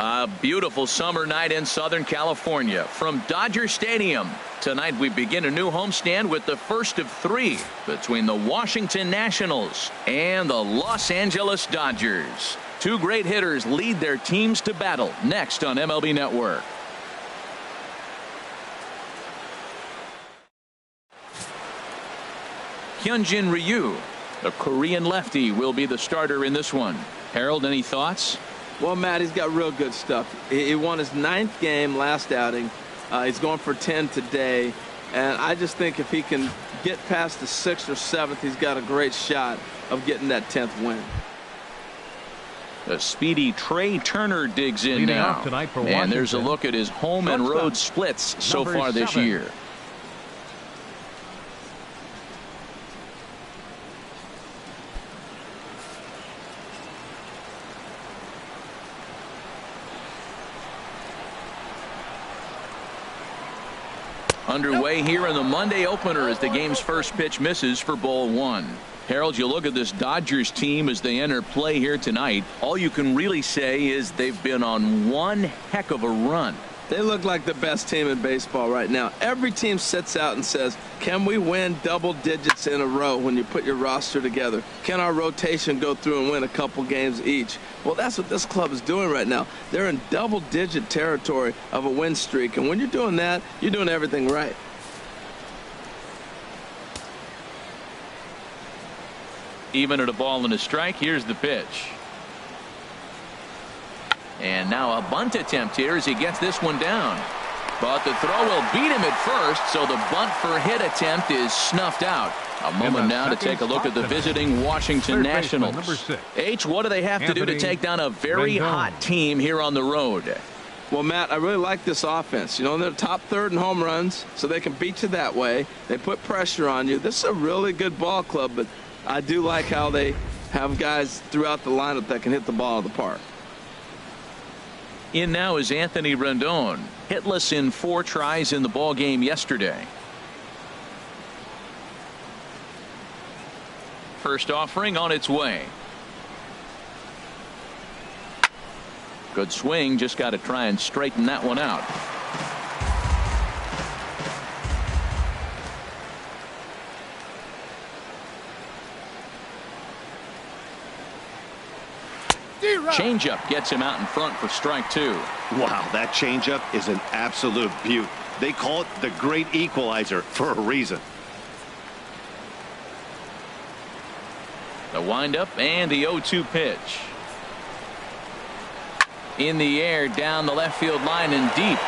A beautiful summer night in Southern California from Dodger Stadium. Tonight we begin a new homestand with the first of 3 between the Washington Nationals and the Los Angeles Dodgers. 2 great hitters lead their teams to battle next on MLB Network. Hyunjin Ryu, the Korean lefty, will be the starter in this one. Harold, any thoughts? Well, Matt, he's got real good stuff. He won his 9th game last outing. He's going for 10 today. And I just think if he can get past the 6th or 7th, he's got a great shot of getting that 10th win. The speedy Trey Turner digs in now. And there's a look at his home and road splits so far this year. Underway here in the Monday opener as the game's first pitch misses for ball 1. Harold, you look at this Dodgers team as they enter play here tonight. All you can really say is they've been on one heck of a run. They look like the best team in baseball right now. Every team sits out and says, can we win double digits in a row when you put your roster together? Can our rotation go through and win a couple games each? Well, that's what this club is doing right now. They're in double-digit territory of a win streak. And when you're doing that, you're doing everything right. Even at a ball and a strike, here's the pitch. And now a bunt attempt here as he gets this one down. But the throw will beat him at first, so the bunt for hit attempt is snuffed out. A moment now to take a look at the visiting Washington Nationals. H, what do they have to do to take down a very hot team here on the road? Well, Matt, I really like this offense. You know, they're top 3rd in home runs, so they can beat you that way. They put pressure on you. This is a really good ball club, but I do like how they have guys throughout the lineup that can hit the ball of the park. In now is Anthony Rendon, hitless in 4 tries in the ball game yesterday. First offering on its way. Good swing, just got to try and straighten that one out. Changeup gets him out in front for strike 2. Wow, that changeup is an absolute beaut. They call it the great equalizer for a reason. The windup and the 0-2 pitch. In the air, down the left field line and deep.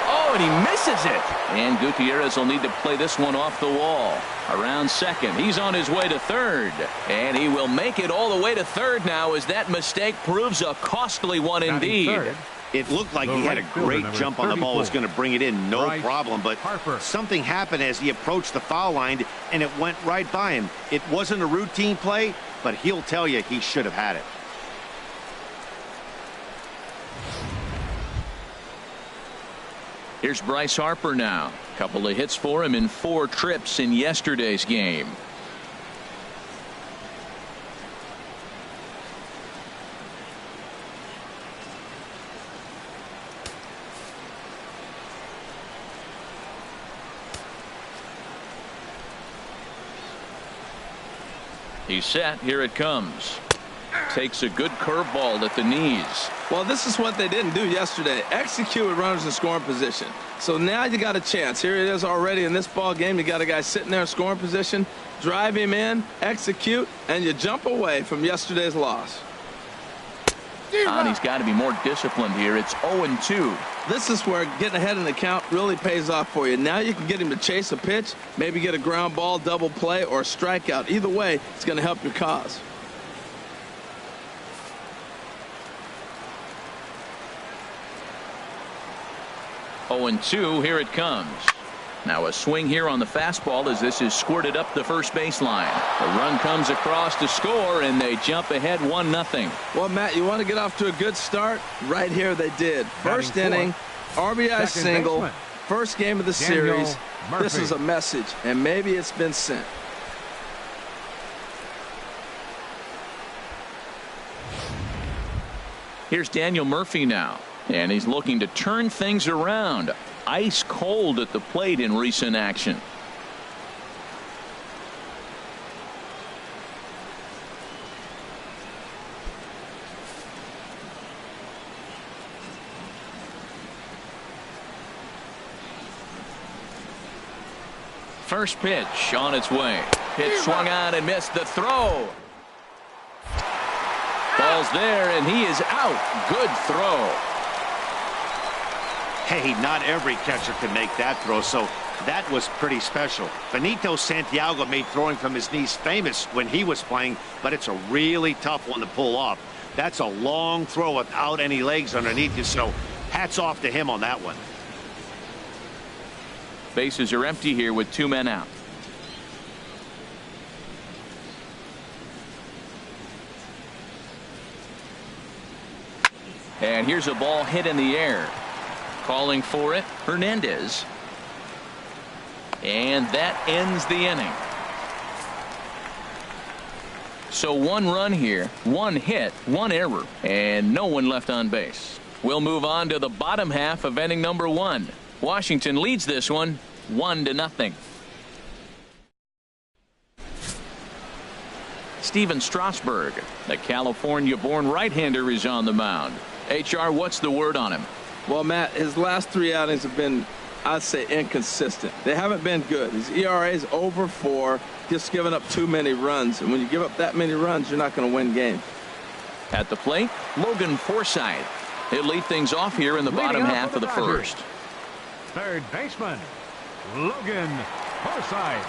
Oh, and he misses it. And Gutierrez will need to play this one off the wall. Around second, he's on his way to third, and he will make it all the way to third now as that mistake proves a costly one indeed. It looked like he had a great jump on the ball, was going to bring it in, no problem, but something happened as he approached the foul line and it went right by him. It wasn't a routine play, but he'll tell you he should have had it. Here's Bryce Harper now. Couple of hits for him in 4 trips in yesterday's game. He's set. Here it comes. Takes a good curveball at the knees. Well, this is what they didn't do yesterday. Execute with runners in scoring position. So now you got a chance. Here it is already in this ball game. You got a guy sitting there in scoring position. Drive him in, execute, and you jump away from yesterday's loss. And he's got to be more disciplined here. It's 0-2. This is where getting ahead in the count really pays off for you. Now you can get him to chase a pitch, maybe get a ground ball, double play, or a strikeout. Either way, it's going to help your cause. Oh, 2, here it comes. Now a swing here on the fastball as this is squirted up the first baseline. The run comes across to score, and they jump ahead 1-0. Well, Matt, you want to get off to a good start? Right here they did. First inning, RBI single, first game of the series. This is a message, and maybe it's been sent. Here's Daniel Murphy now, and he's looking to turn things around. Ice cold at the plate in recent action. First pitch on its way. Pitch swung on and missed. The throw. Ball's there, and he is out. Good throw. Hey, not every catcher can make that throw, so that was pretty special. Benito Santiago made throwing from his knees famous when he was playing, but it's a really tough one to pull off. That's a long throw without any legs underneath you, so hats off to him on that one. Bases are empty here with 2 men out. And here's a ball hit in the air. Calling for it, Hernandez. And that ends the inning. So 1 run here, 1 hit, 1 error, and no one left on base. We'll move on to the bottom half of inning number 1. Washington leads this one 1-0. Steven Strasburg, the California-born right-hander, is on the mound. HR, what's the word on him? Well, Matt, his last 3 outings have been, I'd say, inconsistent. They haven't been good. His ERA is over 4, just giving up too many runs. And when you give up that many runs, you're not going to win games. At the plate, Logan Forsythe. He'll lead things off here in the bottom half of the first. Third baseman, Logan Forsythe.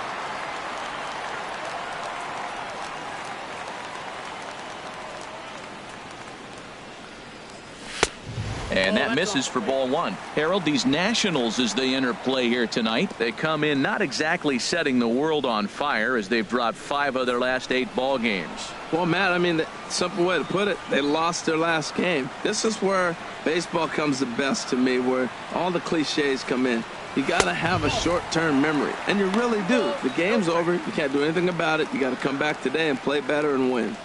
And that misses for ball 1. Harold, these Nationals, as they enter play here tonight, they come in not exactly setting the world on fire, as they've dropped 5 of their last 8 ball games. Well, Matt, I mean, the simple way to put it, they lost their last game. This is where baseball comes the best to me, where all the cliches come in. You got to have a short-term memory, and you really do. The game's over. You can't do anything about it. You got to come back today and play better and win.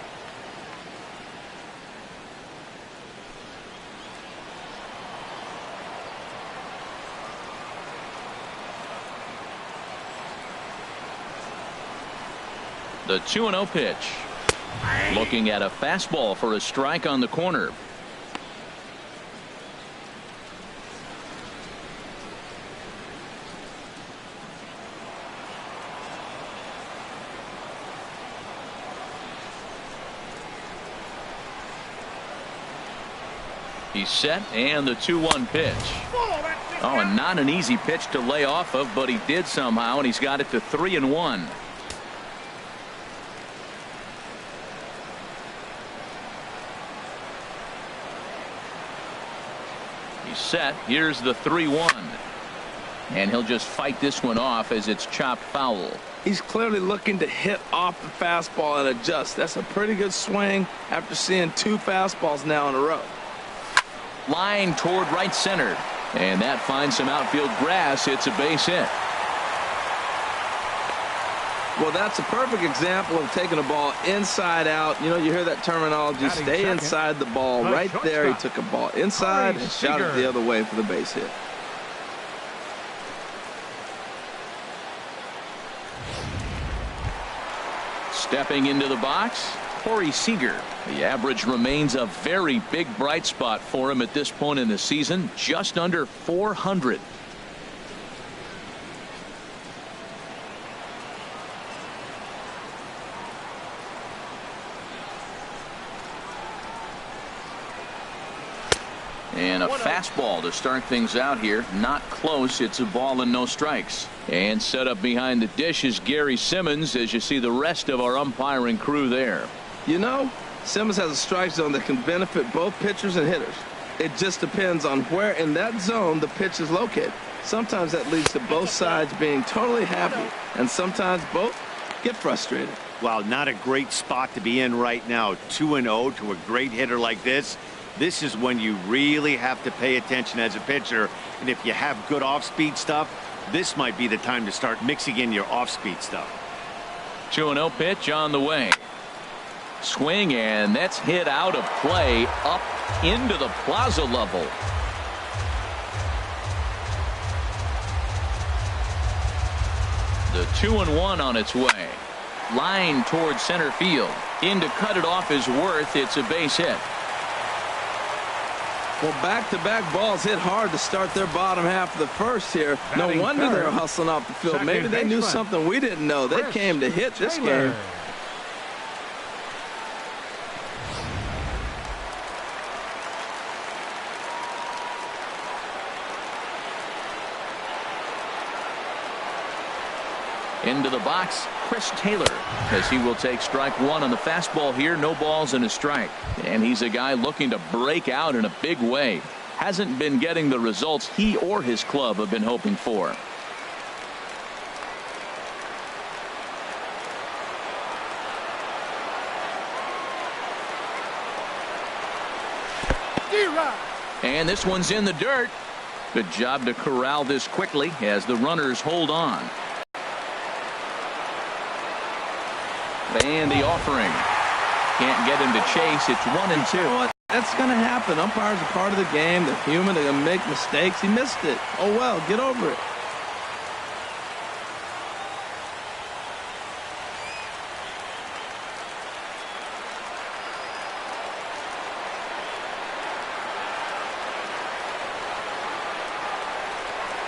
The 2-0 pitch. Looking at a fastball for a strike on the corner. He's set, and the 2-1 pitch. Oh, and not an easy pitch to lay off of, but he did somehow, and he's got it to 3-1. He's set. Here's the 3-1. And he'll just fight this one off as it's chopped foul. He's clearly looking to hit off the fastball and adjust. That's a pretty good swing after seeing 2 fastballs now in a row. Line toward right center. And that finds some outfield grass. It's a base hit. Well, that's a perfect example of taking a ball inside out. You know, you hear that terminology, stay inside the ball. Right there, he took a ball inside and shot it the other way for the base hit. Stepping into the box, Corey Seager. The average remains a very big bright spot for him at this point in the season, just under 400. And a fastball to start things out here. Not close. It's a ball and no strikes. And set up behind the dish is Gary Simmons, as you see the rest of our umpiring crew there. You know, Simmons has a strike zone that can benefit both pitchers and hitters. It just depends on where in that zone the pitch is located. Sometimes that leads to both sides being totally happy, and sometimes both get frustrated. Well, not a great spot to be in right now. 2-0 to a great hitter like this. This is when you really have to pay attention as a pitcher. And if you have good off-speed stuff, this might be the time to start mixing in your off-speed stuff. 2-0 pitch on the way. Swing, and that's hit out of play up into the plaza level. The 2-1 on its way. Line towards center field. In to cut it off is Worth. It's a base hit. Well, back-to-back balls hit hard to start their bottom half of the first here. No wonder they're hustling off the field. Maybe they knew something we didn't know. They came to hit this game. Into the box, Chris Taylor, as he will take strike one on the fastball here. No balls and a strike. And he's a guy looking to break out in a big way. Hasn't been getting the results he or his club have been hoping for. And this one's in the dirt. Good job to corral this quickly as the runners hold on. And the offering. Can't get him to chase. It's 1-2. You know what? That's going to happen. Umpires are part of the game. They're human. They're going to make mistakes. He missed it. Oh, well, get over it.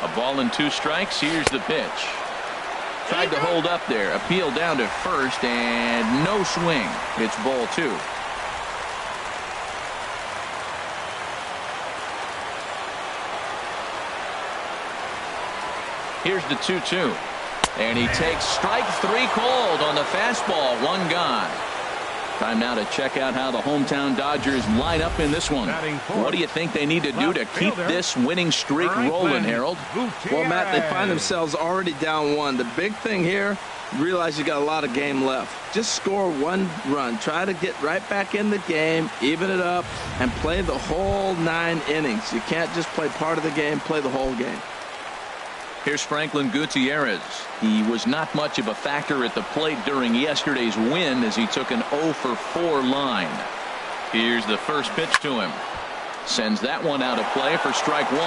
A ball and 2 strikes. Here's the pitch. Tried to hold up there. Appeal down to first and no swing. It's ball 2. Here's the 2-2. And he takes strike 3 called on the fastball. 1 gone. Time now to check out how the hometown Dodgers line up in this one. What do you think they need to do to keep this winning streak rolling, Harold? Well, Matt, they find themselves already down 1. The big thing here, realize you got a lot of game left. Just score 1 run. Try to get right back in the game, even it up, and play the whole 9 innings. You can't just play part of the game, play the whole game. Here's Franklin Gutierrez. He was not much of a factor at the plate during yesterday's win as he took an 0-for-4 line. Here's the first pitch to him. Sends that one out of play for strike 1.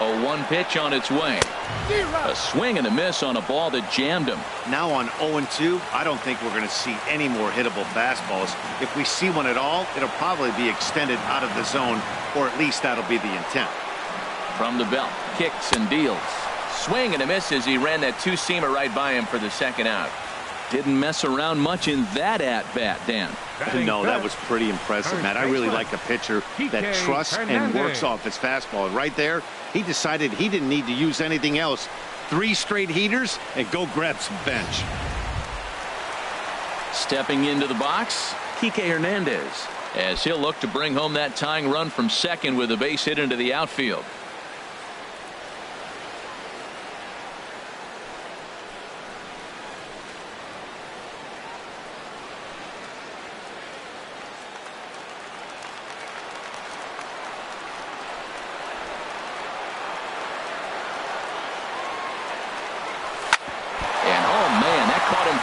A 1 pitch on its way. A swing and a miss on a ball that jammed him. Now on 0-2, I don't think we're going to see any more hittable fastballs. If we see one at all, it'll probably be extended out of the zone, or at least that'll be the intent. From the belt, kicks and deals. Swing and a miss as he ran that 2-seamer right by him for the second out. Didn't mess around much in that at-bat, Dan. No, that was pretty impressive, Matt. I really like a pitcher that trusts and works off his fastball. And right there, he decided he didn't need to use anything else. 3 straight heaters and go grab some bench. Stepping into the box, Kike Hernandez, as he'll look to bring home that tying run from second with a base hit into the outfield.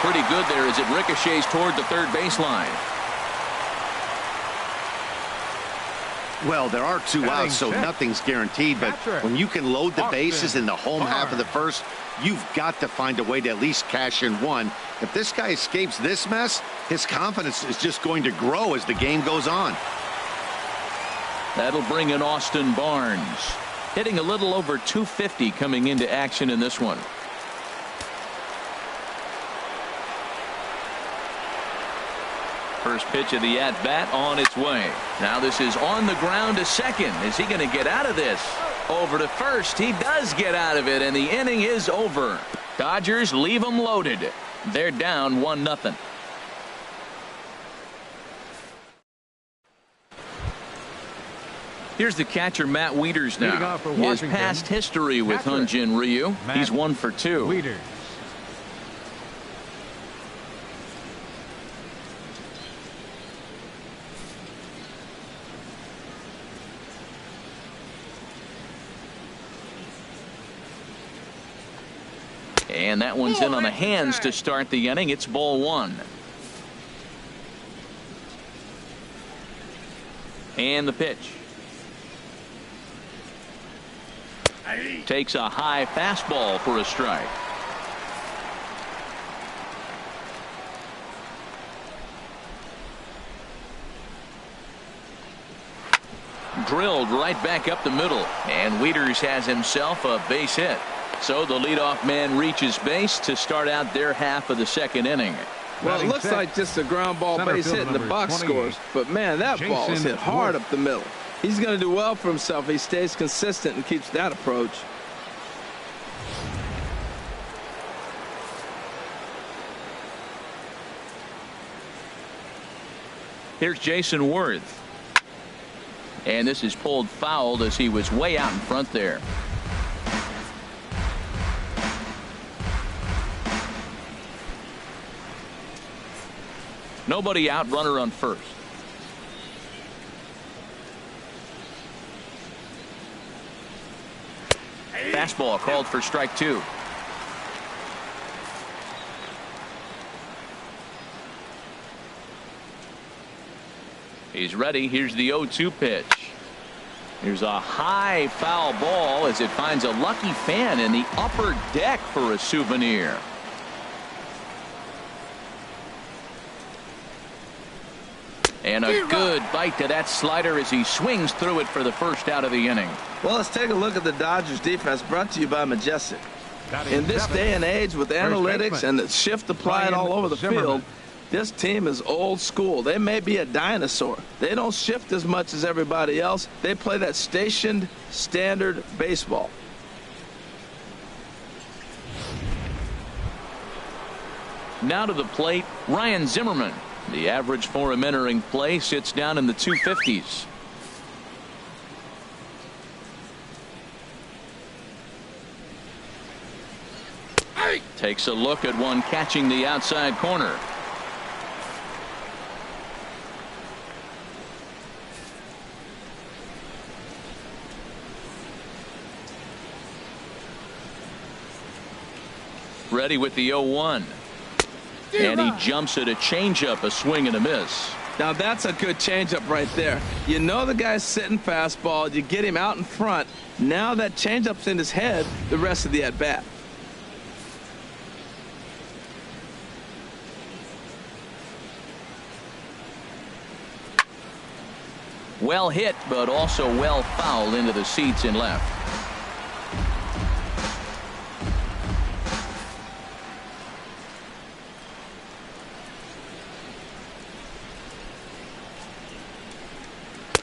Pretty good there as it ricochets toward the third baseline. Well, there are 2 outs, so nothing's guaranteed. But when you can load the bases in the home half of the first, you've got to find a way to at least cash in 1. If this guy escapes this mess, his confidence is just going to grow as the game goes on. That'll bring in Austin Barnes, hitting a little over 250 coming into action in this one. First pitch of the at-bat on its way. Now this is on the ground to second. Is he going to get out of this? Over to first. He does get out of it, and the inning is over. Dodgers leave them loaded. They're down 1-0. Here's the catcher, Matt Wieters now. His past history with Hyun-Jin Ryu. He's 1 for 2. Wieters. And that one's in on the hands to start the inning. It's ball one. And the pitch. Takes a high fastball for a strike. Drilled right back up the middle, and Wieters has himself a base hit. So the leadoff man reaches base to start out their half of the second inning. Well, it looks like just a ground ball base hit in the box scores, but man, that ball is hit hard up the middle. He's going to do well for himself if he stays consistent and keeps that approach. Here's Jason Worth. And this is pulled foul as he was way out in front there. Nobody out, runner on first. Fastball called for strike two. He's ready. Here's the 0-2 pitch. Here's a high foul ball as it finds a lucky fan in the upper deck for a souvenir. And a good bite to that slider as he swings through it for the first out of the inning. Well, let's take a look at the Dodgers defense, brought to you by Majestic. In this day and age with analytics and the shift applied all over the field, this team is old school. They may be a dinosaur. They don't shift as much as everybody else. They play that stationed standard baseball. Now to the plate, Ryan Zimmerman. The average for him entering play sits down in the 250s. Takes a look at one catching the outside corner. Ready with the 0-1. And he jumps at a changeup, a swing and a miss. Now that's a good changeup right there. You know the guy's sitting fastball. You get him out in front. Now that changeup's in his head the rest of the at-bat. Well hit, but also well fouled into the seats in left.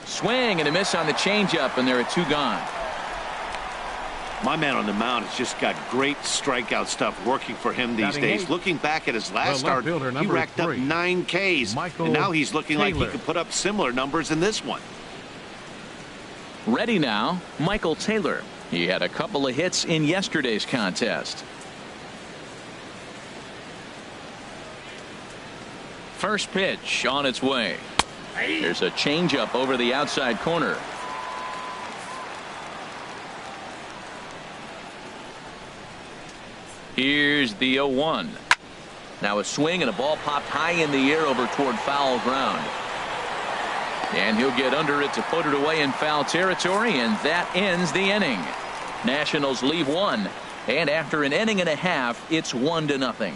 Swing and a miss on the changeup, and there are two gone. My man on the mound has just got great strikeout stuff working for him these days. Looking back at his last start, he racked up 9 Ks, and now he's looking like he could put up similar numbers in this one. Ready now, Michael Taylor. He had a couple of hits in yesterday's contest. First pitch on its way. There's a changeup over the outside corner. Here's the 0-1. Now a swing and a ball popped high in the air over toward foul ground. And he'll get under it to put it away in foul territory, and that ends the inning. Nationals leave one, and after an inning and a half, it's 1-0.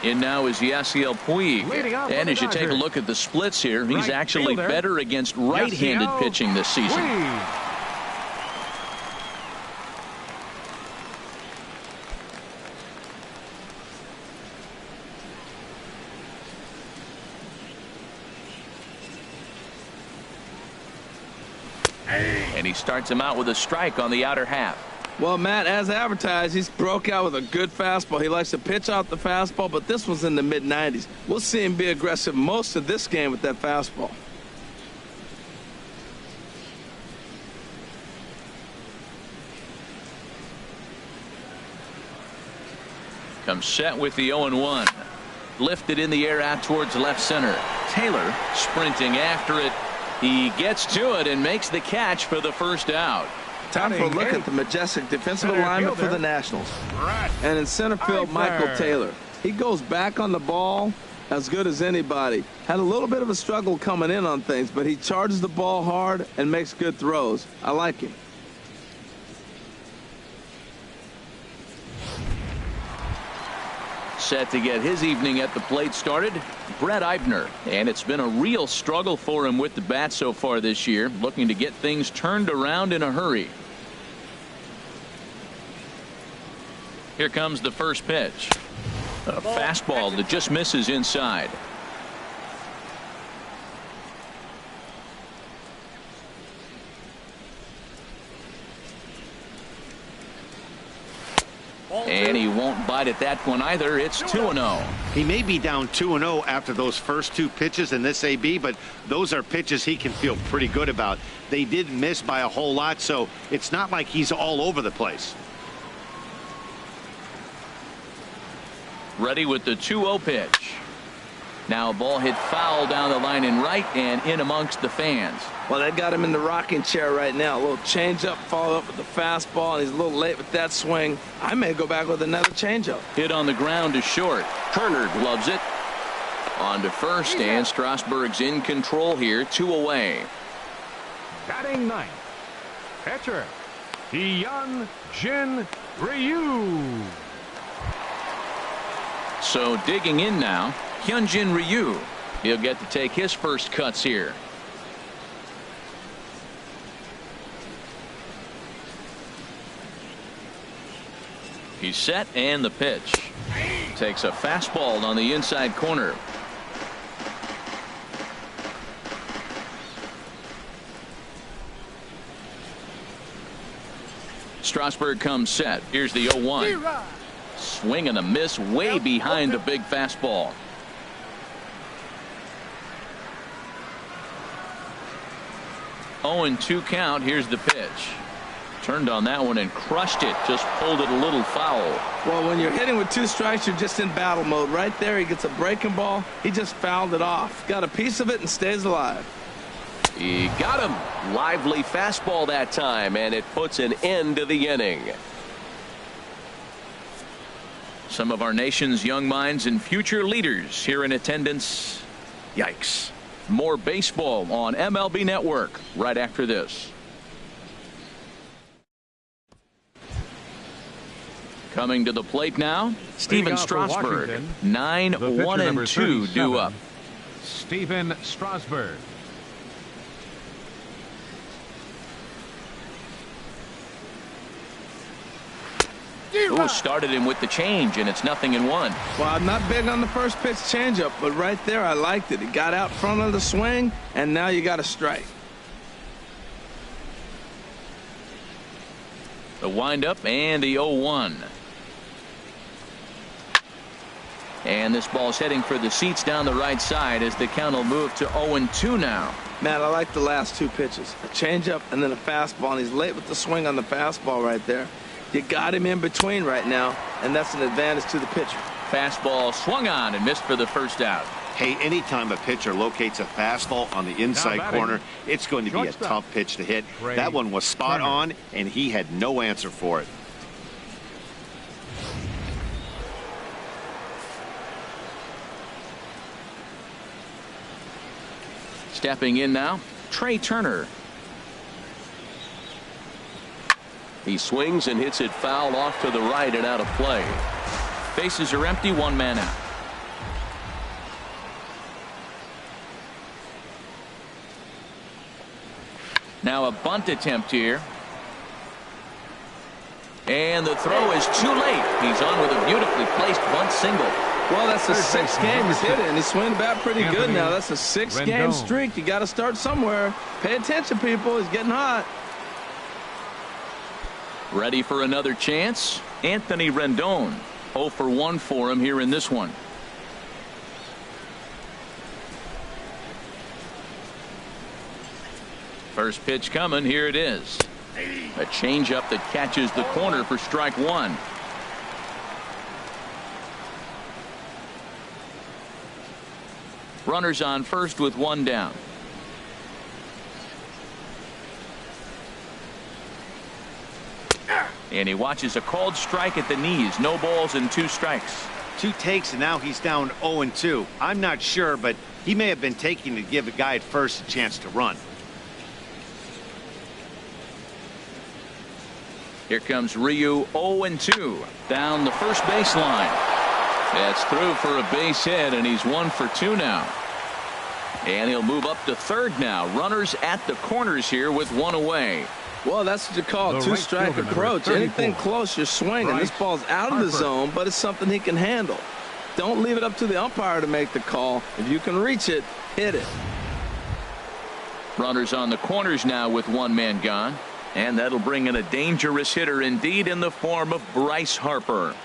In now is Yasiel Puig. And as you take a look at the splits here, he's actually better against right-handed pitching this season. And he starts him out with a strike on the outer half. Well, Matt, as advertised, he's broke out with a good fastball. He likes to pitch out the fastball, but this was in the mid-90s. We'll see him be aggressive most of this game with that fastball. Comes set with the 0-1. Lifted in the air out towards left center. Taylor sprinting after it. He gets to it and makes the catch for the first out. Time for a look at the majestic defensive alignment for the Nationals. And in center field, Michael Taylor. He goes back on the ball as good as anybody. Had a little bit of a struggle coming in on things, but he charges the ball hard and makes good throws. I like him. Set to get his evening at the plate started, Brett Eibner. And it's been a real struggle for him with the bat so far this year, looking to get things turned around in a hurry. Here comes the first pitch. A fastball that just misses inside. And he won't bite at that one either. It's 2-0. He may be down 2-0 after those first two pitches in this AB, but those are pitches he can feel pretty good about. They did miss by a whole lot, so it's not like he's all over the place. Ready with the 2-0 pitch. Now a ball hit foul down the line in right and in amongst the fans. Well, that got him in the rocking chair right now. A little changeup followed up with the fastball, and he's a little late with that swing. I may go back with another changeup. Hit on the ground to short. Turner gloves it. On to first, and Strasburg's in control here. 2 away. Batting ninth, pitcher Hyun-Jin Ryu. So digging in now, Hyun-Jin Ryu. He'll get to take his first cuts here. He's set, and the pitch. Takes a fastball on the inside corner. Strasburg comes set. Here's the 0-1. Swing and a miss way behind the big fastball. Oh, and 2 count. Here's the pitch. Turned on that one and crushed it. Just pulled it a little foul. Well, when you're hitting with 2 strikes, you're just in battle mode. Right there, he gets a breaking ball. He just fouled it off. Got a piece of it and stays alive. He got him. Lively fastball that time, and it puts an end to the inning. Some of our nation's young minds and future leaders here in attendance. Yikes. More baseball on MLB Network right after this. Coming to the plate now, Steven Strasburg. 9-1-2 due up. Steven Strasburg. Ooh, started him with the change, and it's 0-1. Well, I'm not big on the first pitch changeup, but right there I liked it. It got out front of the swing, and now you got a strike. The windup and the 0-1. And this ball's heading for the seats down the right side as the count will move to 0-2 now. Man, I like the last 2 pitches. A changeup and then a fastball, and he's late with the swing on the fastball right there. You got him in between right now, and that's an advantage to the pitcher. Fastball swung on and missed for the first out. Hey, anytime a pitcher locates a fastball on the inside corner, it's going to be a tough pitch to hit. That one was spot on, and he had no answer for it. Stepping in now, Trey Turner. He swings and hits it foul off to the right and out of play. Bases are empty, 1 man out. Now a bunt attempt here. And the throw is too late. He's on with a beautifully placed bunt single. Well, that's the 6th game he's hit it, and he's swinging the bat pretty good now. That's a 6-game streak. You got to start somewhere. Pay attention, people. He's getting hot. Ready for another chance? Anthony Rendon. 0 for 1 for him here in this one. First pitch coming. Here it is. A changeup that catches the corner for strike 1. Runners on first with 1 down. And he watches a called strike at the knees. No balls and 2 strikes. 2 takes, and now he's down 0-2. I'm not sure, but he may have been taking to give a guy at first a chance to run. Here comes Ryu, 0-2 down the first baseline. That's through for a base hit, and he's 1 for 2 now. And he'll move up to third now. Runners at the corners here with 1 away. Well, that's what you call a 2-strike approach. Anything close, you're swinging. This ball's out of the zone, but it's something he can handle. Don't leave it up to the umpire to make the call. If you can reach it, hit it. Runners on the corners now with 1 man gone. And that'll bring in a dangerous hitter indeed in the form of Bryce Harper.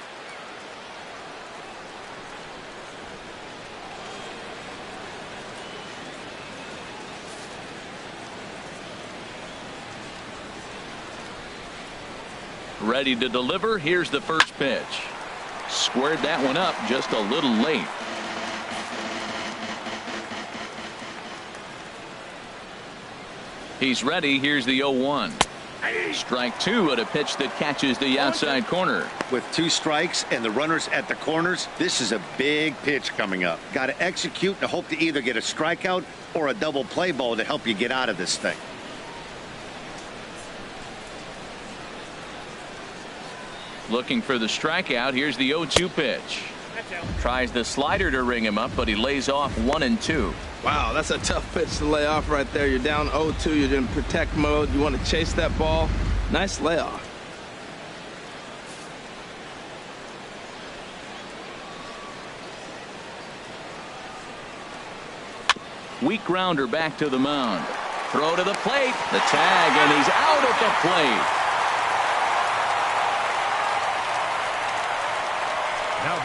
Ready to deliver. Here's the first pitch. Squared that one up just a little late. He's ready. Here's the 0-1. Strike 2 at a pitch that catches the outside corner. With 2 strikes and the runners at the corners, this is a big pitch coming up. Got to execute and hope to either get a strikeout or a double play ball to help you get out of this thing. Looking for the strikeout. Here's the 0-2 pitch. Tries the slider to ring him up, but he lays off 1-2. Wow, that's a tough pitch to lay off right there. You're down 0-2. You're in protect mode. You want to chase that ball. Nice layoff. Weak grounder back to the mound. Throw to the plate. The tag, and he's out at the plate.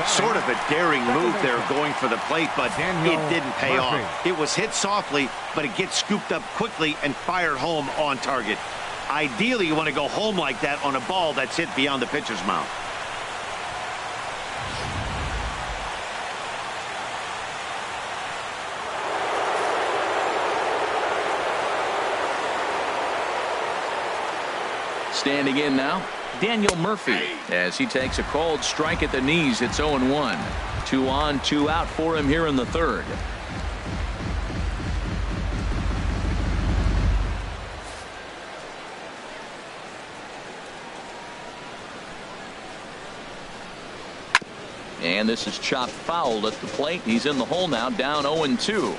Sort of a daring move there going for the plate, but it didn't pay off. It was hit softly, but it gets scooped up quickly and fired home on target. Ideally, you want to go home like that on a ball that's hit beyond the pitcher's mound. Standing in now, Daniel Murphy, as he takes a called strike at the knees. It's 0-1. 2 on, 2 out for him here in the third. And this is chopped foul at the plate. He's in the hole now, down 0-2.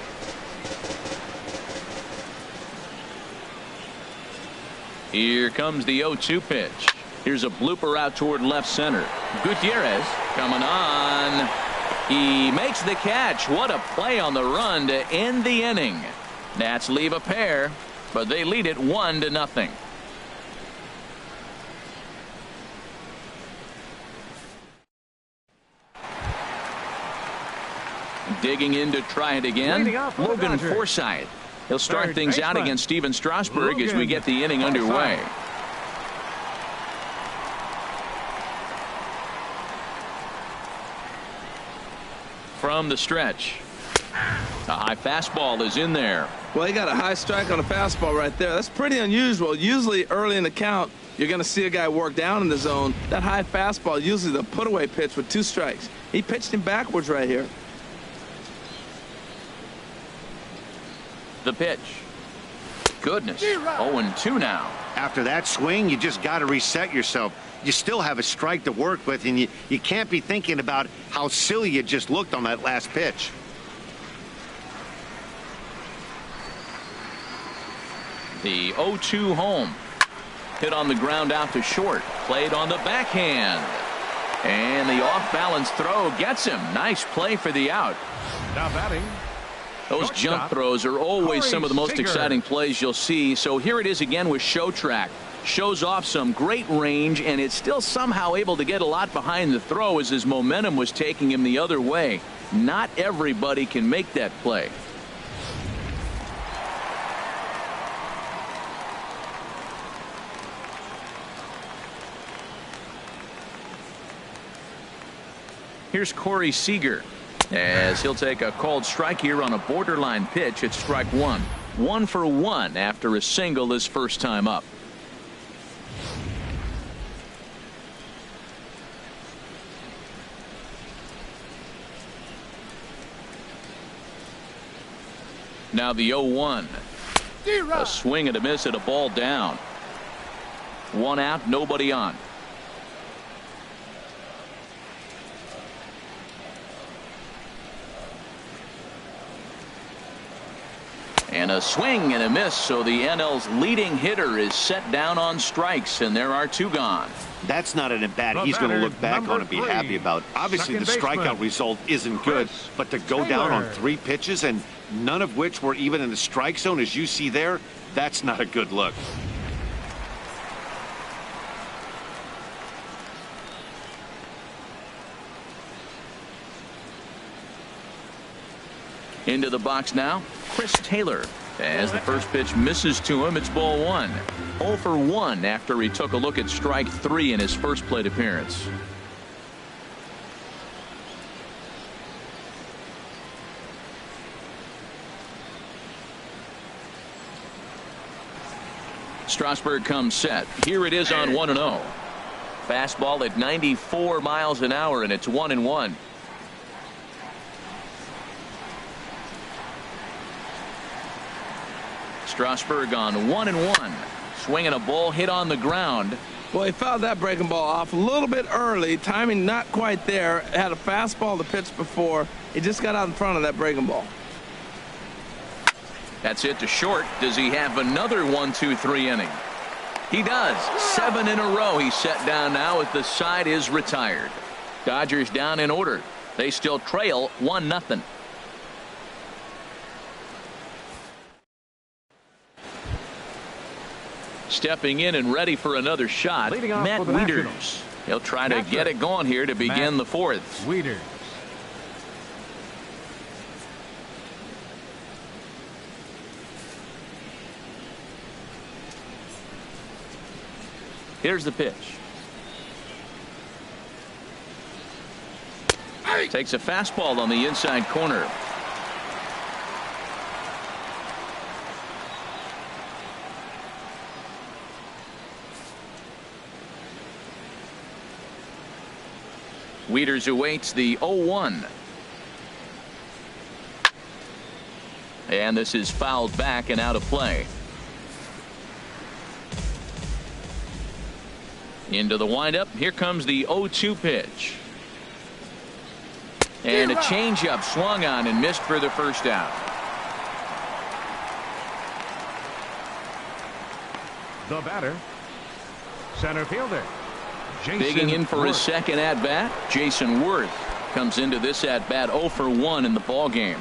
Here comes the 0-2 pitch. Here's a blooper out toward left center. Gutierrez coming on. He makes the catch. What a play on the run to end the inning. Nats leave a pair, but they lead it 1-0. Digging in to try it again, Logan Forsythe. He'll start things out against Steven Strasburg as we get the inning underway. From the stretch, a high fastball is in there. Well, he got a high strike on a fastball right there. That's pretty unusual. Usually early in the count, you're going to see a guy work down in the zone. That high fastball, usually the put-away pitch with 2 strikes. He pitched him backwards right here. The pitch. Goodness. 0-2 now. After that swing, you just got to reset yourself. You still have a strike to work with, and you can't be thinking about how silly you just looked on that last pitch. The 0-2 home. Hit on the ground out to short. Played on the backhand. And the off-balance throw gets him. Nice play for the out. Now batting. Those jump throws are always some of the most exciting plays you'll see. So here it is again with Show Track. Shows off some great range, and it's still somehow able to get a lot behind the throw as his momentum was taking him the other way. Not everybody can make that play. Here's Corey Seager, as he'll take a called strike here on a borderline pitch at strike 1. 1 for 1 after a single his first time up. Now the 0-1. A swing and a miss at a ball down. One out, nobody on. And a swing and a miss, so the NL's leading hitter is set down on strikes, and there are two gone. That's not an at-bat he's going to look back on and be happy about. Obviously, the strikeout result isn't good, but to go down on 3 pitches and none of which were even in the strike zone, as you see there, that's not a good look. Into the box now, Chris Taylor. As the first pitch misses to him, it's ball 1. 0 for 1 after he took a look at strike 3 in his first plate appearance. Strasburg comes set. Here it is on 1-0. Fastball at 94 miles an hour, and it's 1-1. Strasburg on 1-1. Swinging a ball hit on the ground. Well, he fouled that breaking ball off a little bit early. Timing not quite there. Had a fastball to pitch before. He just got out in front of that breaking ball. That's it to short. Does he have another 1-2-3 inning? He does. 7 in a row. He's set down now as the side is retired. Dodgers down in order. They still trail 1-0. Stepping in and ready for another shot, Matt Wieters. He'll try to get it going here to begin the 4th. Wieters. Here's the pitch. Takes a fastball on the inside corner. Wieters awaits the 0-1. And this is fouled back and out of play. Into the windup. Here comes the 0-2 pitch. And a changeup swung on and missed for the first out. The batter, center fielder, Digging in for his second at-bat, Jason Worth comes into this at-bat 0 for 1 in the ballgame.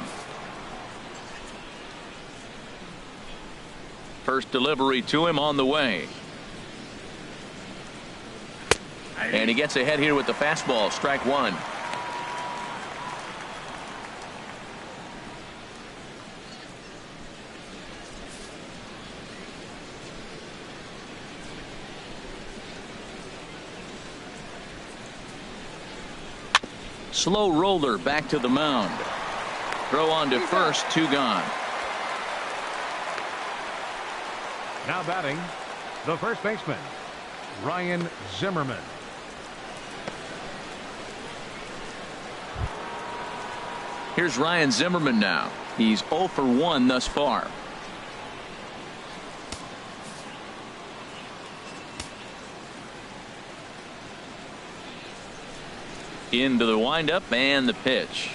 First delivery to him on the way. And he gets ahead here with the fastball, strike 1. Slow roller back to the mound. Throw on to first, 2 gone. Now batting, the first baseman, Ryan Zimmerman. Here's Ryan Zimmerman now. He's 0 for 1 thus far. Into the windup and the pitch.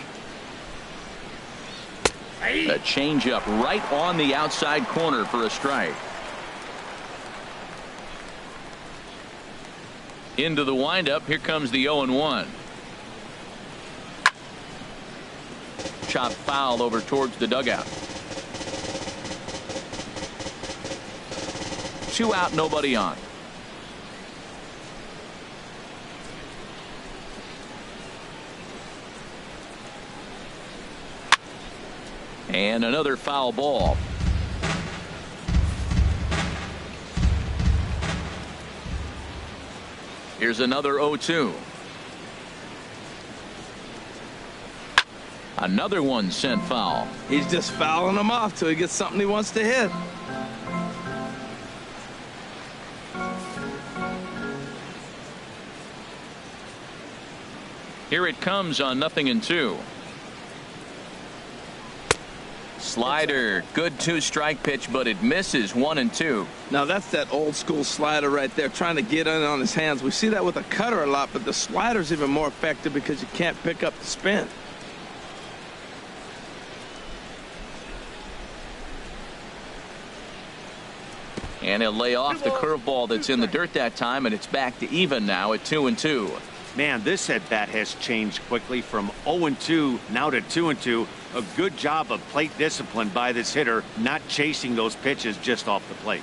A changeup right on the outside corner for a strike. Into the windup. Here comes the 0-1. Chop foul over towards the dugout. 2 out, nobody on. And another foul ball. Here's another 0-2. Another one sent foul. He's just fouling them off till he gets something he wants to hit. Here it comes on 0-2. Slider, good 2-strike pitch, but it misses 1-2. Now that's that old school slider right there, trying to get in on his hands. We see that with a cutter a lot, but the slider's even more effective because you can't pick up the spin. And he'll lay off the curveball that's in the dirt that time, and it's back to even now at 2-2. Man, this at-bat has changed quickly from 0-2 now to 2-2. A good job of plate discipline by this hitter, not chasing those pitches just off the plate.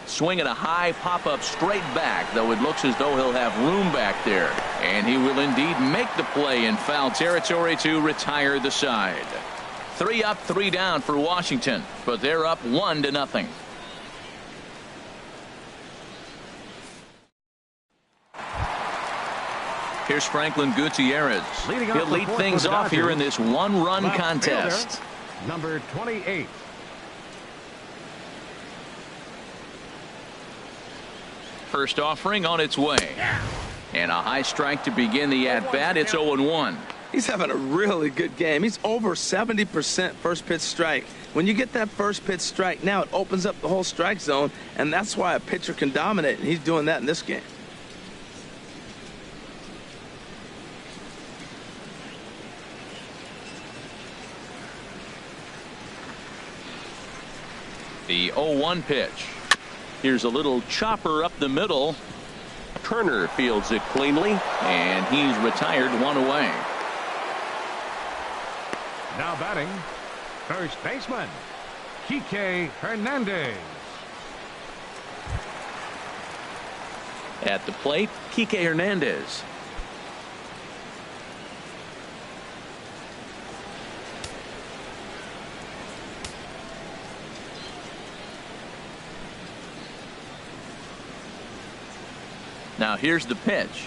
Swinging a high pop-up straight back, though it looks as though he'll have room back there. And he will indeed make the play in foul territory to retire the side. 3 up, 3 down for Washington, but they're up 1-0. Here's Franklin Gutierrez. He'll lead things off here in this one-run contest. Number 28. First offering on its way. And a high strike to begin the at-bat. It's 0-1. He's having a really good game. He's over 70% first pitch strike. When you get that first pitch strike, now it opens up the whole strike zone, and that's why a pitcher can dominate, and he's doing that in this game. The 0-1 pitch. Here's a little chopper up the middle. Turner fields it cleanly, and he's retired 1 away. Now batting, first baseman, Kike Hernandez. At the plate, Kike Hernandez. Now here's the pitch.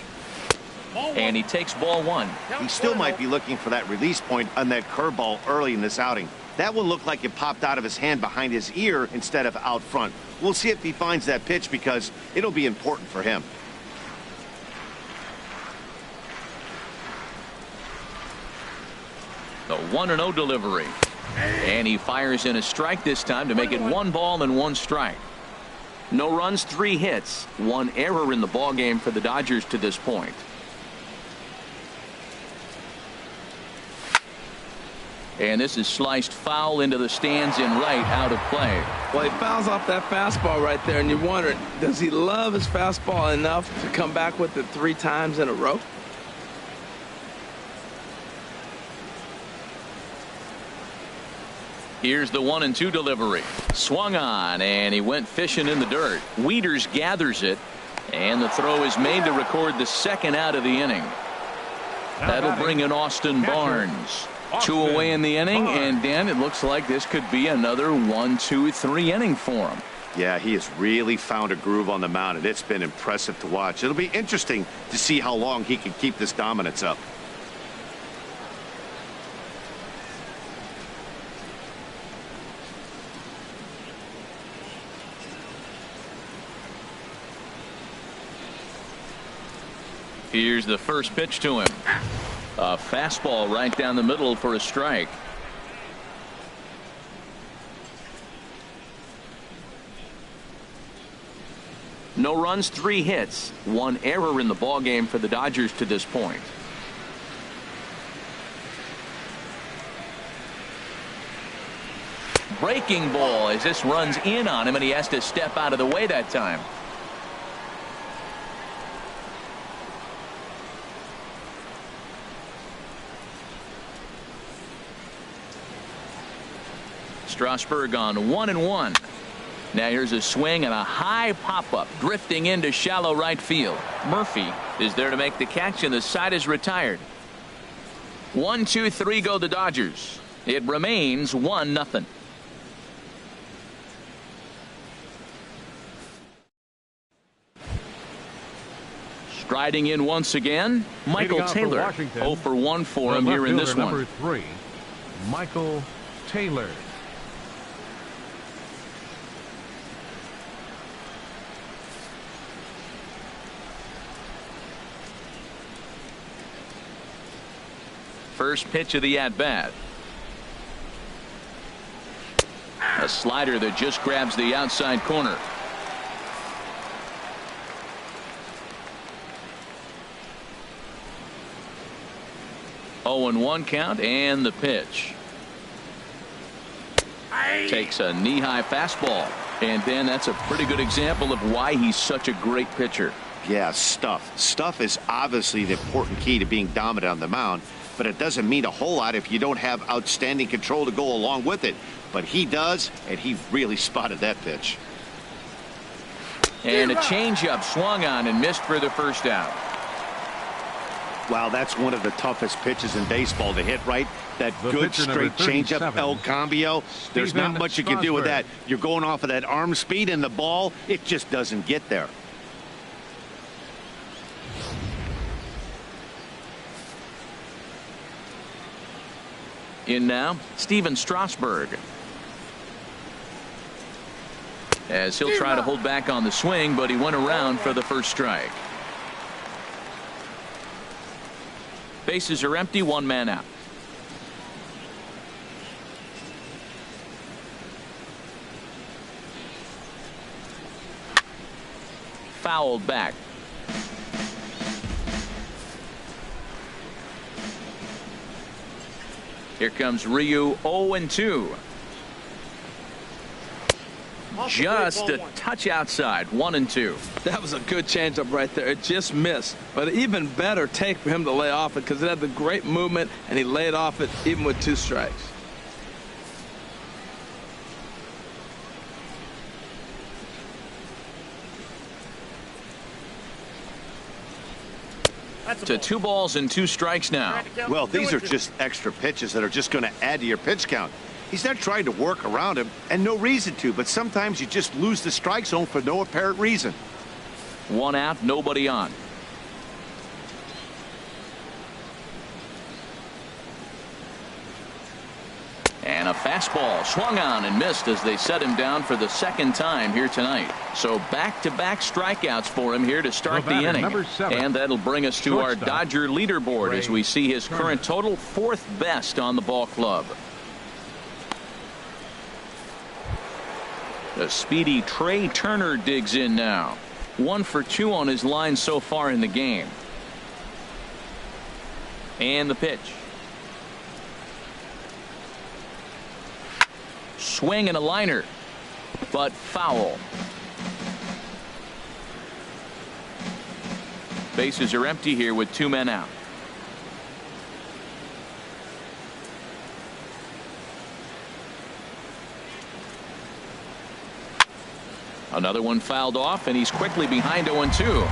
And he takes ball 1. He still might be looking for that release point on that curveball early in this outing. That one looked like it popped out of his hand behind his ear instead of out front. We'll see if he finds that pitch because it'll be important for him. The 1-0 delivery. And he fires in a strike this time to make it 1 ball and 1 strike. No runs, 3 hits, 1 error in the ballgame for the Dodgers to this point. And this is sliced foul into the stands in right, out of play. Well, he fouls off that fastball right there, and you're wondering, does he love his fastball enough to come back with it 3 times in a row? Here's the 1-2 delivery. Swung on, and he went fishing in the dirt. Wieters gathers it, and the throw is made to record the 2nd out of the inning. That'll bring in Austin Barnes. 2 away in the inning, and Dan, it looks like this could be another 1-2-3 inning for him. Yeah, he has really found a groove on the mound, and it's been impressive to watch. It'll be interesting to see how long he can keep this dominance up. Here's the first pitch to him. A fastball right down the middle for a strike. No runs, 3 hits, 1 error in the ballgame for the Dodgers to this point. Breaking ball as this runs in on him, and he has to step out of the way that time. Strasburg on 1-1. Now here's a swing and a high pop-up drifting into shallow right field. Murphy is there to make the catch, and the side is retired. 1-2-3 go the Dodgers. It remains 1-0. Striding in once again, Michael Taylor. 0 for 1 for him here in this one. Number 3, Michael Taylor. first pitch of the at-bat. A slider that just grabs the outside corner. Oh, and 1 count, and the pitch. Takes a knee-high fastball. And then that's a pretty good example of why he's such a great pitcher. Yeah, stuff. Stuff is obviously the important key to being dominant on the mound, but it doesn't mean a whole lot if you don't have outstanding control to go along with it. But he does, and he really spotted that pitch. And a changeup swung on and missed for the first out. Wow, that's one of the toughest pitches in baseball to hit, right? That good straight changeup, El Cambio. There's not much you can do with that. You're going off of that arm speed, and the ball, it just doesn't get there. In now, Steven Strasburg. As he'll try to hold back on the swing, but he went around for the first strike. Bases are empty, 1 man out. Fouled back. Here comes Ryu, 0-2. Just a touch outside, 1-2. That was a good changeup right there. It just missed. But an even better take for him to lay off it because it had the great movement, and he laid off it even with 2 strikes. To 2 balls and 2 strikes now. Well, these are just extra pitches that are just going to add to your pitch count. He's not trying to work around him, and no reason to, but sometimes you just lose the strike zone for no apparent reason. 1 out, nobody on. And a fastball swung on and missed as they set him down for the 2nd time here tonight. So back-to-back strikeouts for him here to start the inning. And that'll bring us to our Dodger leaderboard as we see his current total 4th best on the ball club. The speedy Trey Turner digs in now. 1 for 2 on his line so far in the game. And the pitch. Swing and a liner, but foul. Bases are empty here with 2 men out. Another one fouled off, and he's quickly behind 0-2.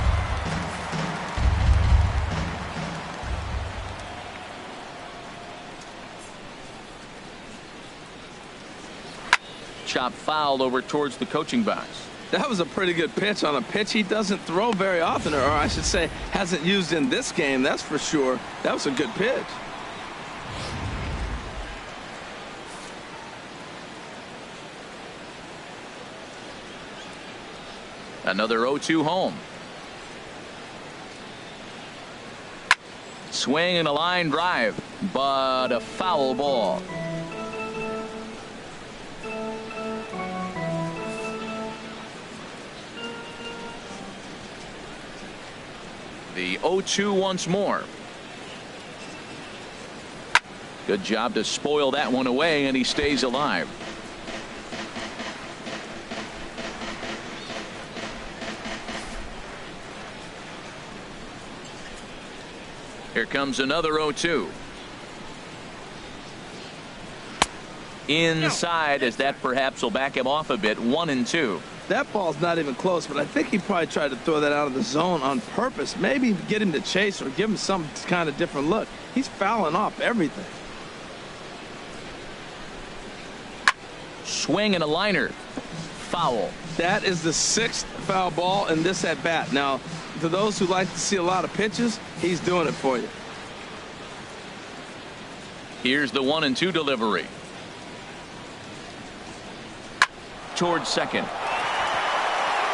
Chop fouled over towards the coaching box. That was a pretty good pitch on a pitch he doesn't throw very often, or I should say hasn't used in this game, that's for sure. That was a good pitch. Another 0-2 home. Swing and a line drive, but a foul ball. The 0-2 once more. Good job to spoil that one away, and he stays alive. Here comes another 0-2. Inside, as that perhaps will back him off a bit. 1-2. That ball's not even close, but I think he probably tried to throw that out of the zone on purpose. Maybe get him to chase or give him some kind of different look. He's fouling off everything. Swing and a liner. Foul. That is the 6th foul ball in this at bat. Now, to those who like to see a lot of pitches, he's doing it for you. Here's the 1-2 delivery. Towards second.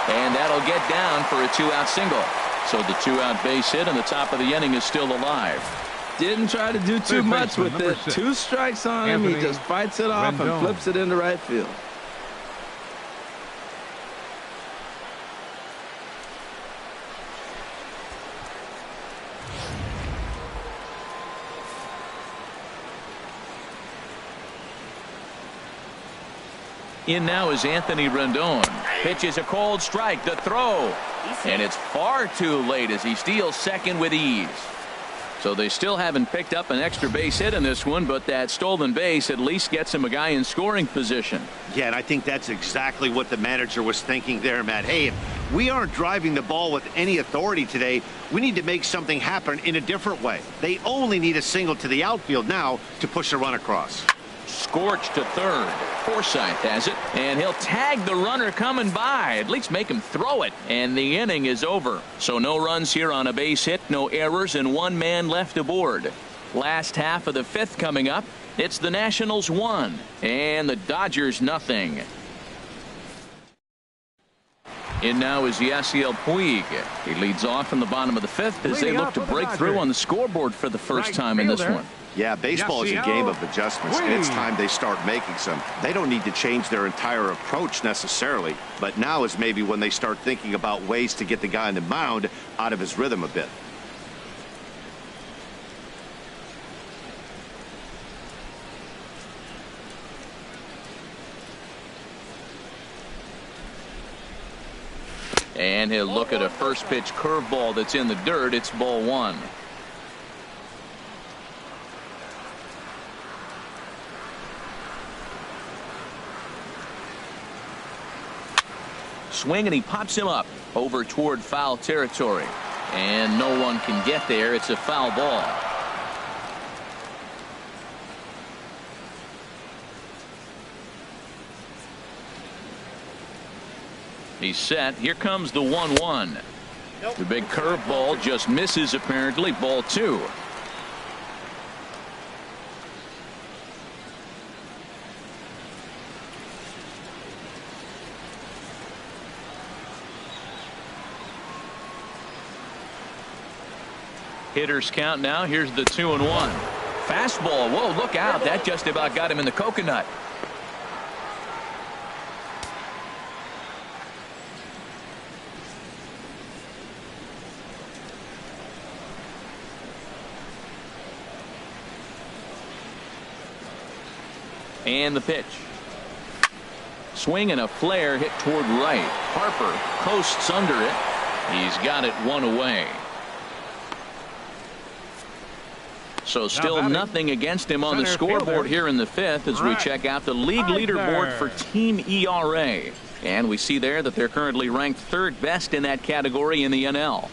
And that'll get down for a 2-out single. So the 2-out base hit, and the top of the inning is still alive. Didn't try to do too much with it. 2 strikes on him. He just fights it off and flips it into right field. In now is Anthony Rendon. Pitch is a cold strike. The throw. And it's far too late as he steals second with ease. So they still haven't picked up an extra base hit in this one, but that stolen base at least gets him a guy in scoring position. Yeah, and I think that's exactly what the manager was thinking there, Matt. Hey, if we aren't driving the ball with any authority today, we need to make something happen in a different way. They only need a single to the outfield now to push a run across. Scorched to third. Forsythe has it, and he'll tag the runner coming by, at least make him throw it, and the inning is over. So no runs here on a base hit, no errors, and 1 man left aboard. Last half of the 5th coming up. It's the Nationals 1 and the Dodgers nothing. In now is Yasiel Puig. He leads off in the bottom of the 5th as they look to break through on the scoreboard for the first time in this one. Yeah, baseball is a game of adjustments, and it's time they start making some. They don't need to change their entire approach necessarily, but now is maybe when they start thinking about ways to get the guy on the mound out of his rhythm a bit. And he'll look at a first pitch curveball that's in the dirt. It's ball 1. Swing, and he pops him up over toward foul territory, and no one can get there. It's a foul ball. He's set. Here comes the 1-1. The big curveball just misses, apparently. Ball 2. Hitters count now. Here's the 2-1. Fastball. Whoa, look out. That just about got him in the coconut. And the pitch. Swing and a flare hit toward right. Harper coasts under it. He's got it 1 away. So still nothing against him on the scoreboard here in the 5th as we check out the league leaderboard for team ERA. And we see there that they're currently ranked 3rd best in that category in the NL.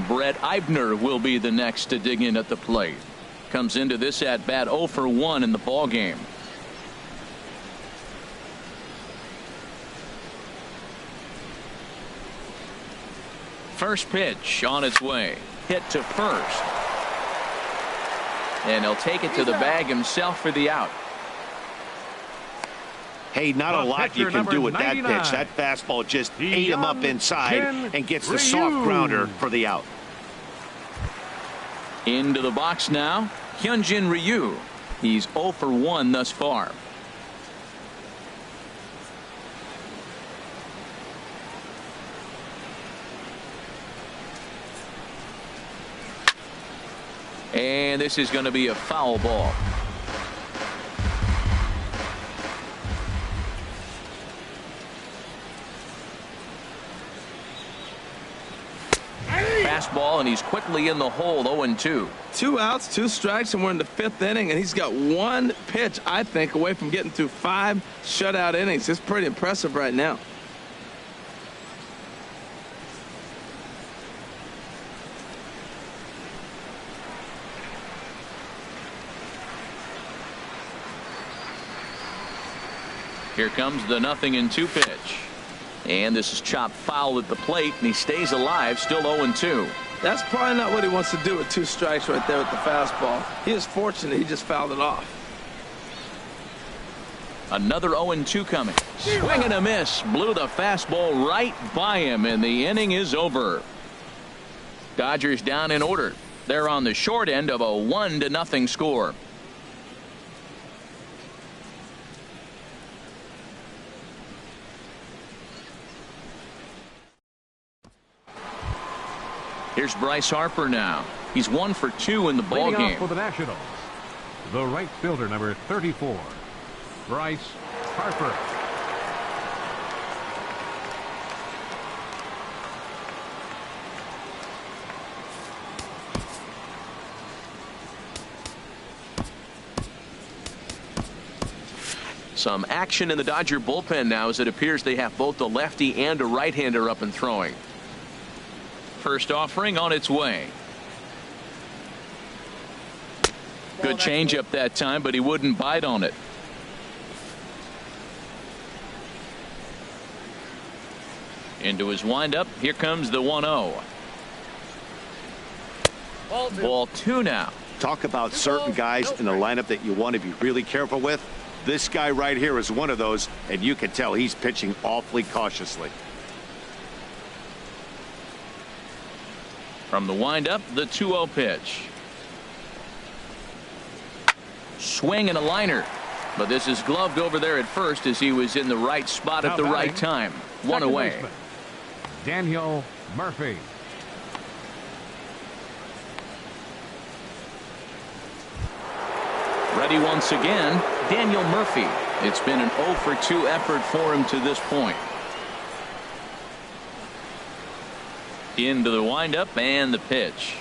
Brett Eibner will be the next to dig in at the plate. Comes into this at bat 0 for 1 in the ball game. First pitch on its way. Hit to first. And he'll take it to the bag himself for the out. Hey, not a lot you can do with that pitch. That fastball just ate him up inside and gets the soft grounder for the out. Into the box now, Hyunjin Ryu. He's 0 for 1 thus far. And this is going to be a foul ball. Fastball, and he's quickly in the hole. 0-2. 2 outs, 2 strikes, and we're in the 5th inning, and he's got 1 pitch, I think, away from getting through 5 shutout innings. It's pretty impressive right now. Here comes the 0-2 pitch. And this is chopped foul at the plate, and he stays alive, still 0-2. That's probably not what he wants to do with 2 strikes right there with the fastball. He is fortunate he just fouled it off. Another 0-2 coming. Swing and a miss. Blew the fastball right by him, and the inning is over. Dodgers down in order. They're on the short end of a 1-0 score. Here's Bryce Harper now. He's 1 for 2 in the ball game. For the Nationals, the right fielder, number 34, Bryce Harper. Some action in the Dodger bullpen now, as it appears they have both a lefty and a right-hander up and throwing. First offering on its way. Good changeup that time, but he wouldn't bite on it. Into his windup. Here comes the 1-0. Ball 2 now. Talk about certain guys in the lineup that you want to be really careful with. This guy right here is one of those, and you can tell he's pitching awfully cautiously. From the windup, the 2-0 pitch. Swing and a liner. But this is gloved over there at first as he was in the right spot at the right time. 1 away. Baseman, Daniel Murphy. Ready once again, Daniel Murphy. It's been an 0 for 2 effort for him to this point. Into the windup and the pitch.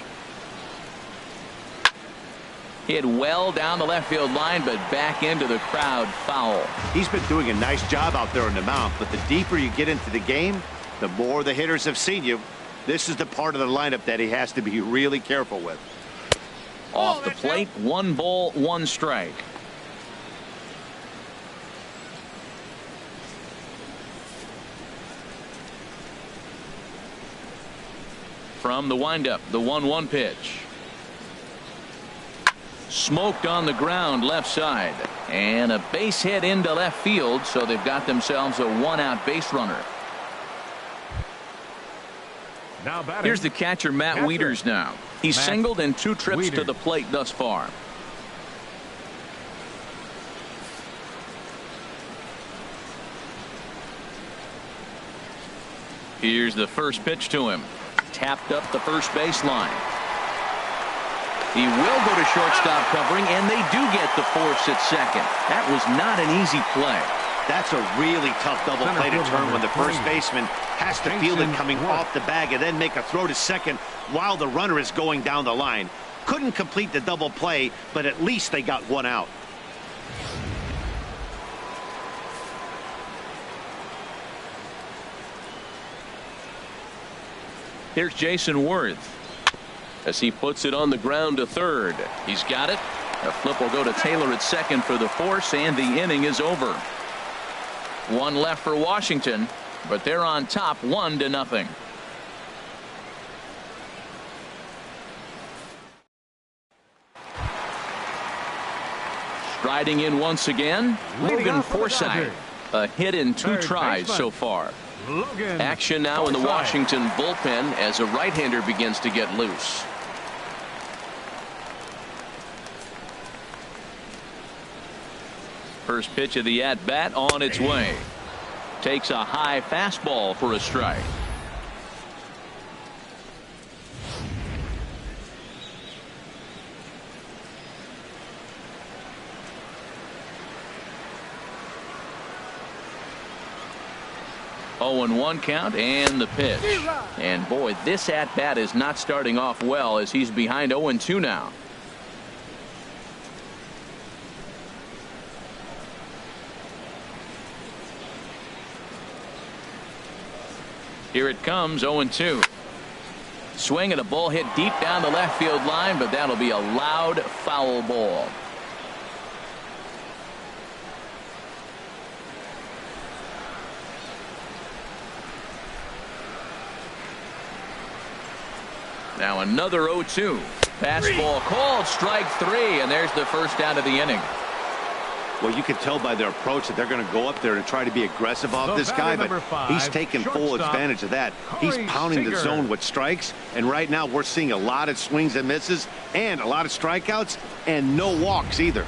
Hit well down the left field line, but back into the crowd, foul. He's been doing a nice job out there on the mound, but the deeper you get into the game, the more the hitters have seen you. This is the part of the lineup that he has to be really careful with. Off the plate, 1 ball, 1 strike. From the windup, the 1-1 pitch. Smoked on the ground left side. And a base hit into left field, so they've got themselves a 1-out base runner. Now batting. Here's the catcher, Matt Wieters now. He's singled in 2 trips to the plate thus far. Here's the first pitch to him. Tapped up the first baseline. He will go to shortstop covering, and they do get the force at second. That was not an easy play. That's a really tough double play to turn when the first baseman has to field it coming off the bag and then make a throw to second while the runner is going down the line. Couldn't complete the double play, but at least they got 1 out. Here's Jason Worth as he puts it on the ground to third. He's got it. A flip will go to Taylor at second for the force, and the inning is over. 1 left for Washington, but they're on top 1-0. Striding in once again, Logan Forsythe. A hit in 2 tries so far. Action now in the Washington bullpen as a right-hander begins to get loose. First pitch of the at-bat on its way. Takes a high fastball for a strike. Oh, and 1 count and the pitch. And boy, this at-bat is not starting off well as he's behind 0-2 now. Here it comes, 0-2. Swing and a ball hit deep down the left field line, but that'll be a loud foul ball. Now another 0-2. Fastball called, strike 3, and there's the first out of the inning. Well, you can tell by their approach that they're going to go up there and try to be aggressive off this guy, but he's taking full advantage of that. He's pounding the zone with strikes, and right now we're seeing a lot of swings and misses and a lot of strikeouts and no walks either.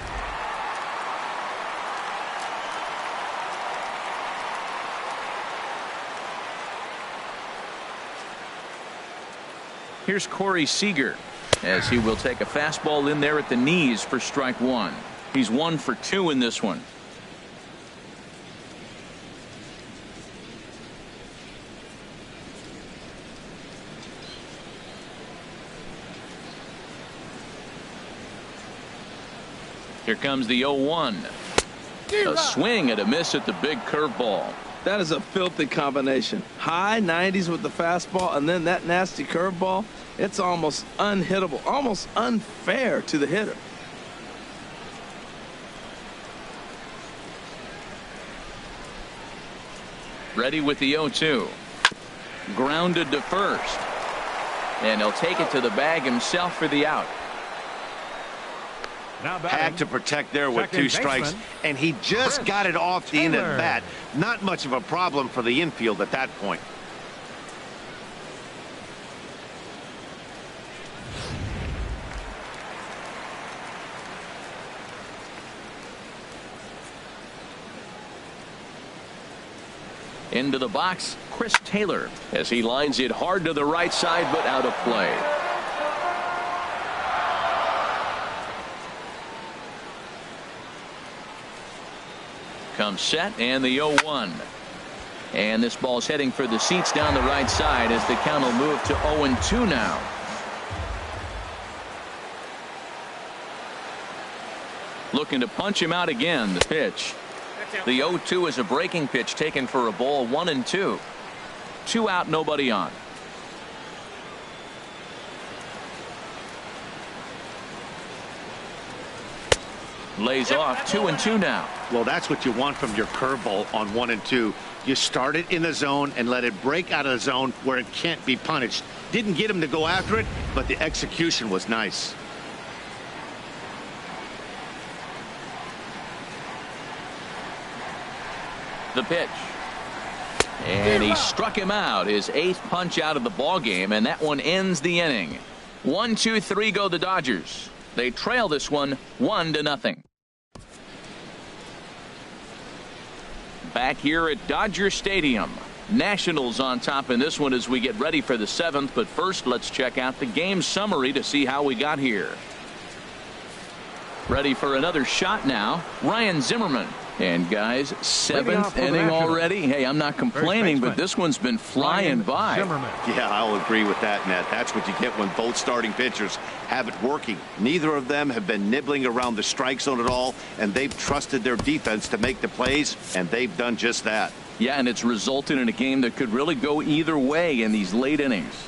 Here's Corey Seager as he will take a fastball in there at the knees for strike one. He's 1 for 2 in this one. Here comes the 0-1. A swing and a miss at the big curveball. That is a filthy combination. High 90s with the fastball and then that nasty curveball. It's almost unhittable, almost unfair to the hitter. Ready with the 0-2. Grounded to first. And he'll take it to the bag himself for the out. Had to protect there with 2 strikes, and he just got it off the end of the bat. Not much of a problem for the infield at that point. Into the box, Chris Taylor, as he lines it hard to the right side, but out of play. Comes set, and the 0-1. And this ball's heading for the seats down the right side as the count will move to 0-2 now. Looking to punch him out again. The pitch. The 0-2 is a breaking pitch taken for a ball. 1-2. 2 out, nobody on. Lays off. 2-2 now. Well, that's what you want from your curveball on 1-2. You start it in the zone and let it break out of the zone where it can't be punished. Didn't get him to go after it, but the execution was nice. The pitch. And he struck him out. His 8th punch out of the ball game, and that one ends the inning. 1-2-3 go the Dodgers. They trail this one 1-0. Back here at Dodger Stadium. Nationals on top in this one as we get ready for the 7th. But first, let's check out the game summary to see how we got here. Ready for another shot now. Ryan Zimmerman. And guys, 7th inning already. Hey, I'm not complaining, but this one's been flying by. Yeah, I'll agree with that, Matt. That's what you get when both starting pitchers have it working. Neither of them have been nibbling around the strike zone at all, and they've trusted their defense to make the plays, and they've done just that. Yeah, and it's resulted in a game that could really go either way in these late innings.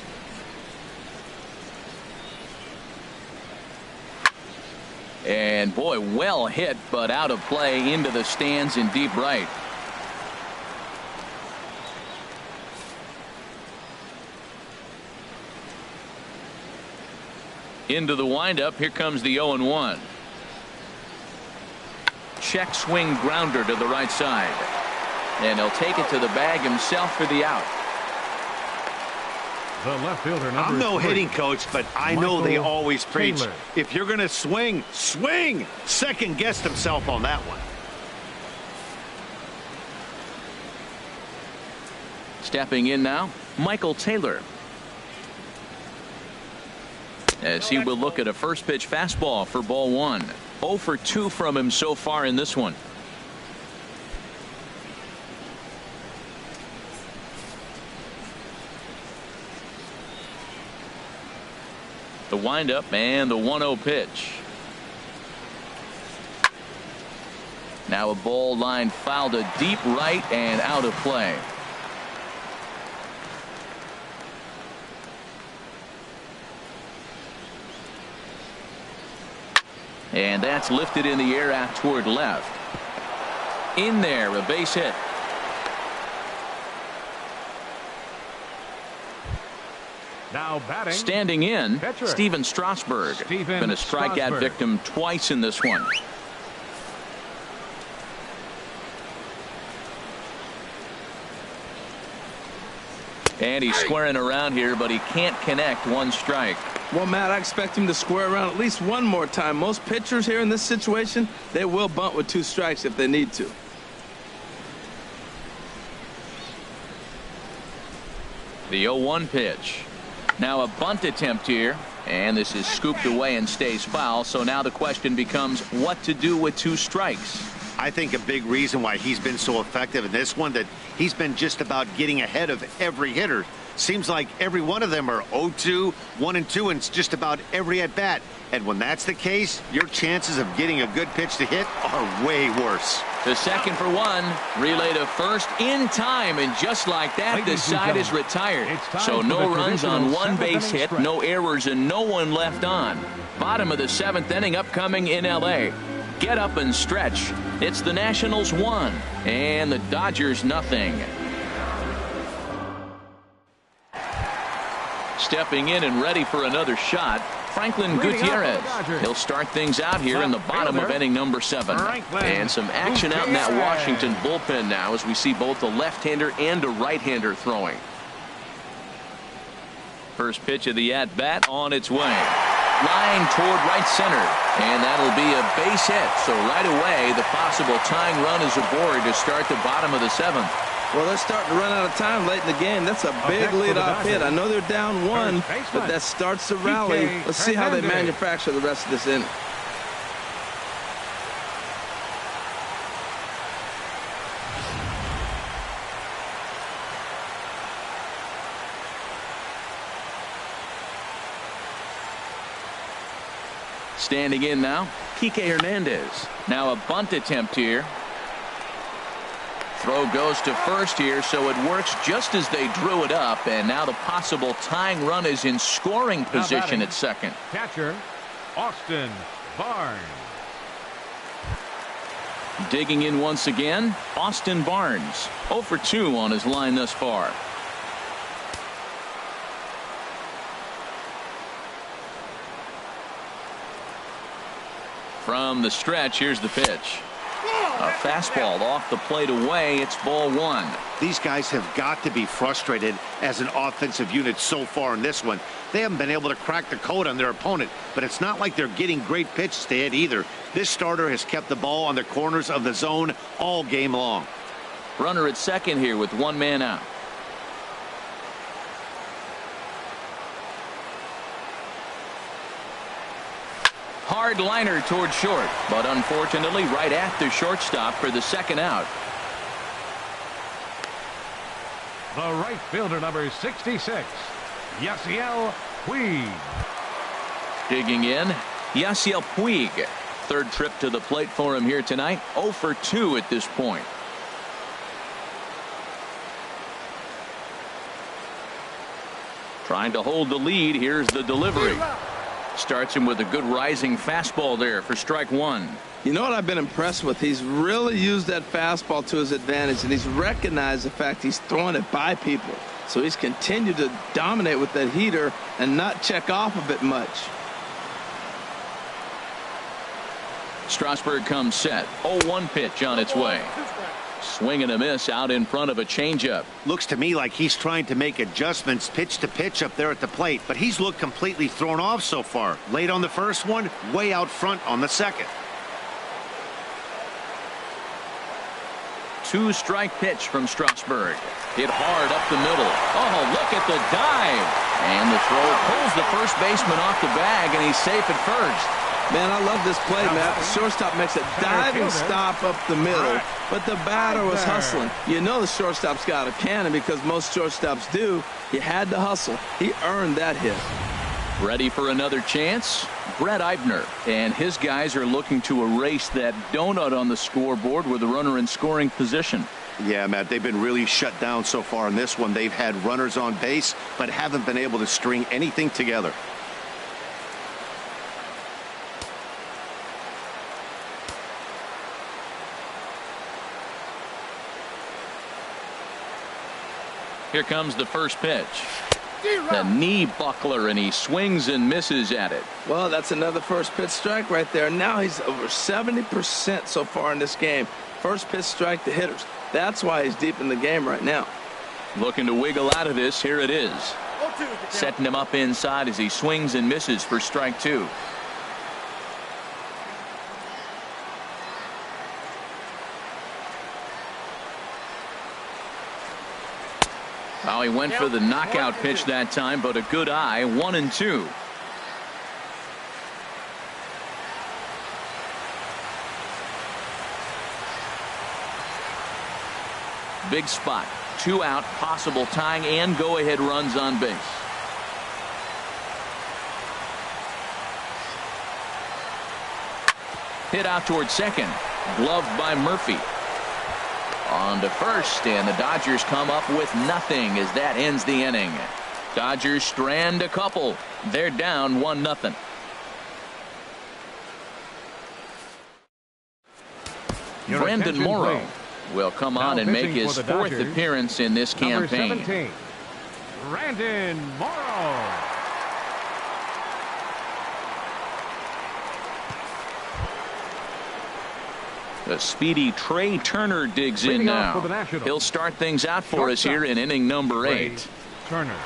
And boy, well hit, but out of play into the stands in deep right. Into the windup. Here comes the 0-1. Check swing grounder to the right side. And he'll take it to the bag himself for the out. The left fielder, I'm no hitting coach, but I know they always preach. Taylor. If you're going to swing, swing. Second guessed himself on that one. Stepping in now, Michael Taylor. As he will look at a first pitch fastball for ball 1. 0 for 2 from him so far in this one. The windup and the 1-0 pitch. Now a ball line fouled to deep right and out of play. And that's lifted in the air out toward left. In there, a base hit. Now batting. Standing in, Pitcher. Steven Strasburg. Been a strikeout victim twice in this one. And he's squaring around here, but he can't connect. One strike. Well, Matt, I expect him to square around at least one more time. Most pitchers here in this situation, they will bunt with 2 strikes if they need to. The 0-1 pitch. Now a bunt attempt here, and this is scooped away and stays foul. So now the question becomes what to do with 2 strikes. I think a big reason why he's been so effective in this one, that he's been just about getting ahead of every hitter. Seems like every one of them are 0-2, 1-2, and it's just about every at bat. And when that's the case, your chances of getting a good pitch to hit are way worse. To second for 1, relay to first in time, and just like that, the side is retired. So no runs on 1 base hit, no errors, and no one left on. Bottom of the 7th inning upcoming in L.A. Get up and stretch. It's the Nationals 1 and the Dodgers nothing. Stepping in and ready for another shot, Franklin Gutierrez. He'll start things out here in the bottom of inning number 7. And some action out in that Washington bullpen now as we see both a left-hander and a right-hander throwing. First pitch of the at-bat on its way. Line toward right center, and that'll be a base hit. So right away, the possible tying run is aboard to start the bottom of the 7th. Well, they're starting to run out of time late in the game. That's a big leadoff hit. I know they're down 1, but that starts the rally. Let's see how they manufacture the rest of this inning. Standing in now, Kike Hernandez. Now a bunt attempt here. Throw goes to first here, so it works just as they drew it up, and now the possible tying run is in scoring position at second. Catcher, Austin Barnes. Digging in once again, Austin Barnes. 0 for 2 on his line thus far. From the stretch, here's the pitch. A fastball off the plate away. It's ball 1. These guys have got to be frustrated as an offensive unit so far in this one. They haven't been able to crack the code on their opponent, but it's not like they're getting great pitches to hit either. This starter has kept the ball on the corners of the zone all game long. Runner at second here with 1 man out. Hard liner toward short, but unfortunately right at the shortstop for the second out. The right fielder, number 66, Yasiel Puig. Digging in, Yasiel Puig. Third trip to the plate for him here tonight. 0 for 2 at this point. Trying to hold the lead. Here's the delivery. Starts him with a good rising fastball there for strike 1. You know what I've been impressed with? He's really used that fastball to his advantage, and he's recognized the fact he's throwing it by people. So he's continued to dominate with that heater and not check off a bit much. Strasburg comes set. 0-1 pitch on its way. Swing and a miss out in front of a changeup. Looks to me like he's trying to make adjustments pitch to pitch up there at the plate, but he's looked completely thrown off so far. Late on the first one, way out front on the second. 2-strike pitch from Strasburg. Hit hard up the middle. Oh, look at the dive. And the throw pulls the first baseman off the bag, and he's safe at first. Man, I love this play, Matt. The shortstop makes a diving stop up the middle, but the batter was hustling. You know the shortstop's got a cannon because most shortstops do. He had to hustle. He earned that hit. Ready for another chance? Brett Eibner and his guys are looking to erase that donut on the scoreboard with a runner in scoring position. Yeah, Matt, they've been really shut down so far in this one. They've had runners on base, but haven't been able to string anything together. Here comes the first pitch. The knee buckler, and he swings and misses at it. Well, that's another first pitch strike right there. Now he's over 70% so far in this game. First pitch strike to hitters. That's why he's deep in the game right now. Looking to wiggle out of this. Here it is. Setting him up inside as he swings and misses for strike two. Oh, he went for the knockout pitch that time, but a good eye. 1-2. Big spot. 2 out, possible tying and go-ahead runs on base. Hit out towards second. Gloved by Murphy. On to first, and the Dodgers come up with nothing as that ends the inning. Dodgers strand a couple. They're down 1-0. Brandon Morrow will come on and make his 4th appearance in this campaign. Number 17, Brandon Morrow. The speedy Trey Turner digs in now. He'll start things out for us here in inning number 8. Turner.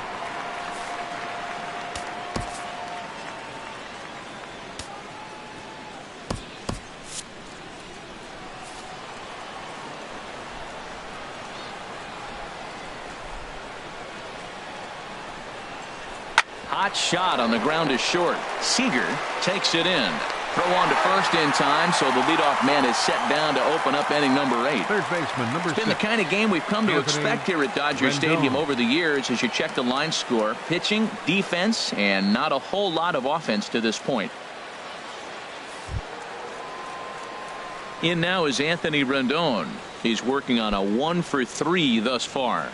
Hot shot on the ground is short. Seager takes it in. Throw on to first in time, so the leadoff man is set down to open up inning number 8. Third baseman, number 6. It's been the kind of game we've come to expect here at Dodger Stadium over the years as you check the line score. Pitching, defense, and not a whole lot of offense to this point. In now is Anthony Rendon. He's working on a 1-for-3 thus far.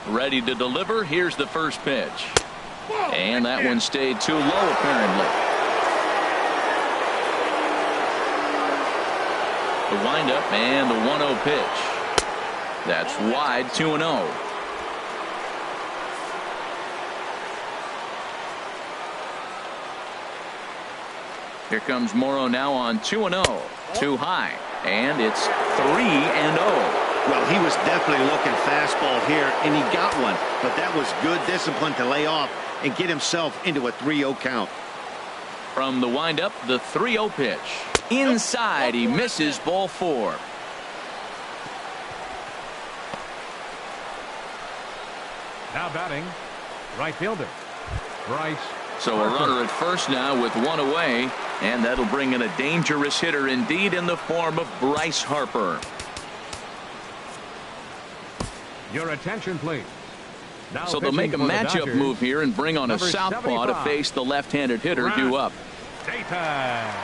Ready to deliver. Here's the first pitch. And that one stayed too low, apparently. The windup and the 1-0 pitch. That's wide. 2-0. Here comes Morrow now on 2-0. Too high. And it's 3-0. Well, he was definitely looking fastball here, and he got one. But that was good discipline to lay off and get himself into a 3-0 count. From the windup, the 3-0 pitch. Inside, he misses. Ball 4. Now batting, right fielder, Bryce. So a runner at first now with 1 away, and that'll bring in a dangerous hitter indeed in the form of Bryce Harper. Your attention, please. Now so they'll make a matchup move here and bring on a southpaw to face the left-handed hitter due up. Daytime.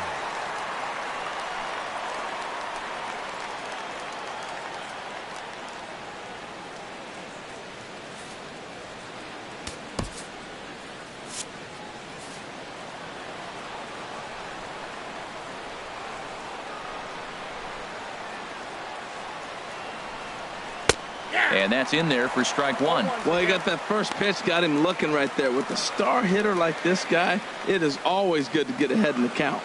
And that's in there for strike 1. Well, he got that first pitch, got him looking right there. With a star hitter like this guy, it is always good to get ahead in the count.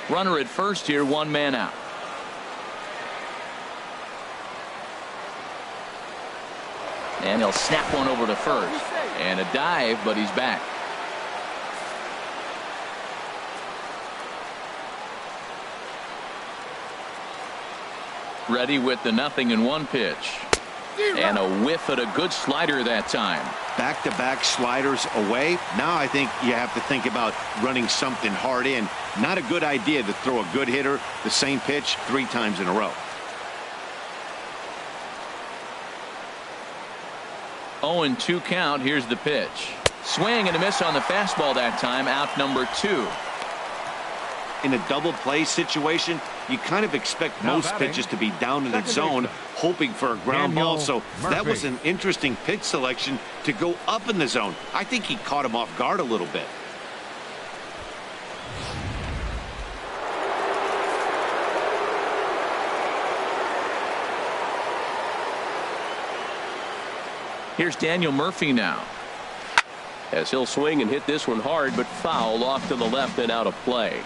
Runner at first here, 1 man out. And he'll snap one over to first. And a dive, but he's back. Ready with the 0-1 pitch. And a whiff at a good slider that time. Back-to-back sliders away. Now I think you have to think about running something hard in. Not a good idea to throw a good hitter the same pitch 3 times in a row. 0-2 count. Here's the pitch. Swing and a miss on the fastball that time. Out number 2. In a double play situation, you kind of expect most pitches to be down in the zone, hoping for a ground ball. So that was an interesting pitch selection to go up in the zone. I think he caught him off guard a little bit. Here's Daniel Murphy now. as he'll swing and hit this one hard, but foul off to the left and out of play.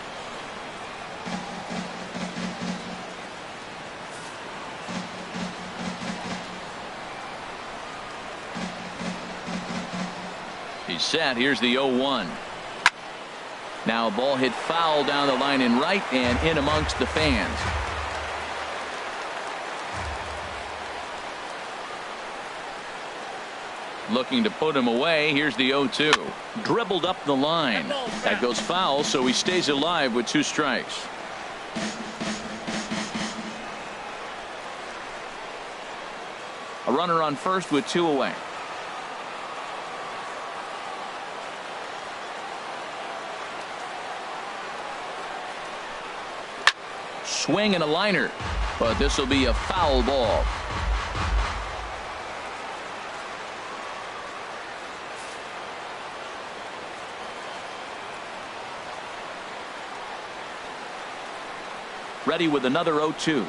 He's set. Here's the 0-1. Now a ball hit foul down the line in right and in amongst the fans. Looking to put him away. Here's the 0-2. Dribbled up the line. That goes foul, so he stays alive with 2 strikes. A runner on first with 2 away. Swing and a liner, but this will be a foul ball. Ready with another 0-2.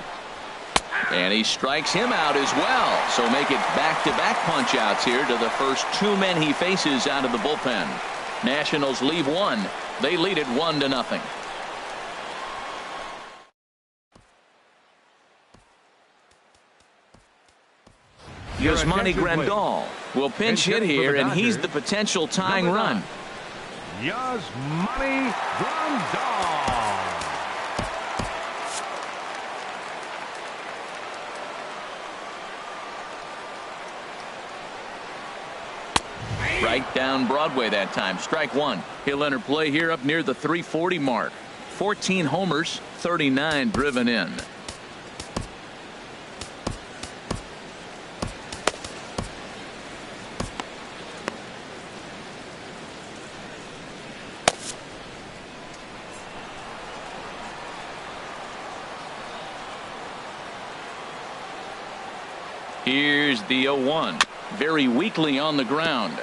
And he strikes him out as well. So make it back-to-back punch-outs here to the first 2 men he faces out of the bullpen. Nationals leave 1. They lead it 1-0. Yasmani Grandal will pinch hit here, and he's the potential tying run. Yasmani Grandal. Right down Broadway that time. Strike 1. He'll enter play here up near the 340 mark. 14 homers, 39 driven in. Here's the 0-1. Very weakly on the ground.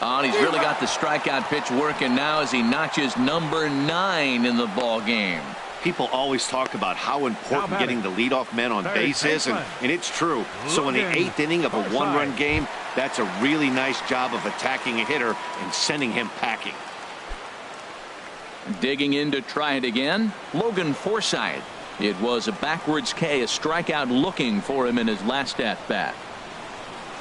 Oh, and he's really got the strikeout pitch working now as he notches number 9 in the ball game. People always talk about how important getting the leadoff man on base is, and it's true. So in the 8th inning of a 1-run game, that's a really nice job of attacking a hitter and sending him packing. Digging in to try it again, Logan Forsythe. It was a backwards K, a strikeout looking for him in his last at-bat.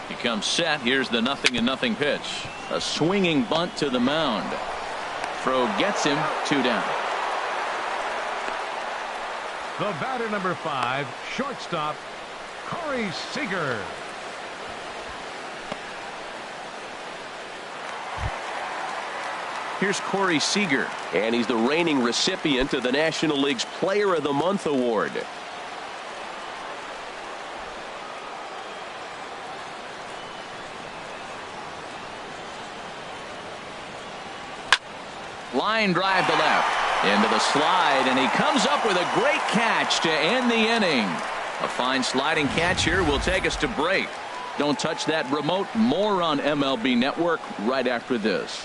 He comes set. Here's the 0-0 pitch. A swinging bunt to the mound. Throw gets him, 2 down. The batter, number 5, shortstop, Corey Seager. Here's Corey Seager. And he's the reigning recipient of the National League's Player of the Month award. Line drive to left. Into the slide, and he comes up with a great catch to end the inning. A fine sliding catch here will take us to break. Don't touch that remote. More on MLB Network right after this.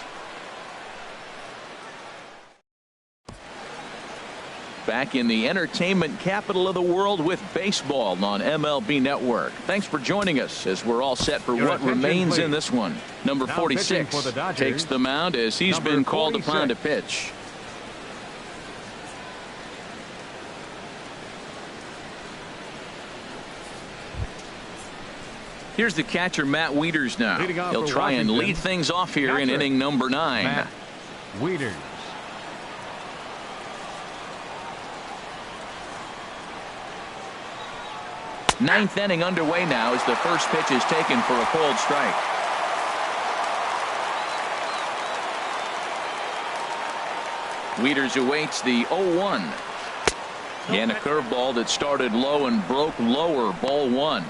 Back in the entertainment capital of the world with baseball on MLB Network. Thanks for joining us as we're all set for what remains in this one. Number 46 takes the mound as he's been called upon to pitch. Here's the catcher, Matt Wieters now. He'll try and lead things off here in inning number 9. Matt Wieters. Ninth inning underway now as the first pitch is taken for a cold strike. Wieters awaits the 0-1. And a curveball that started low and broke lower, ball 1.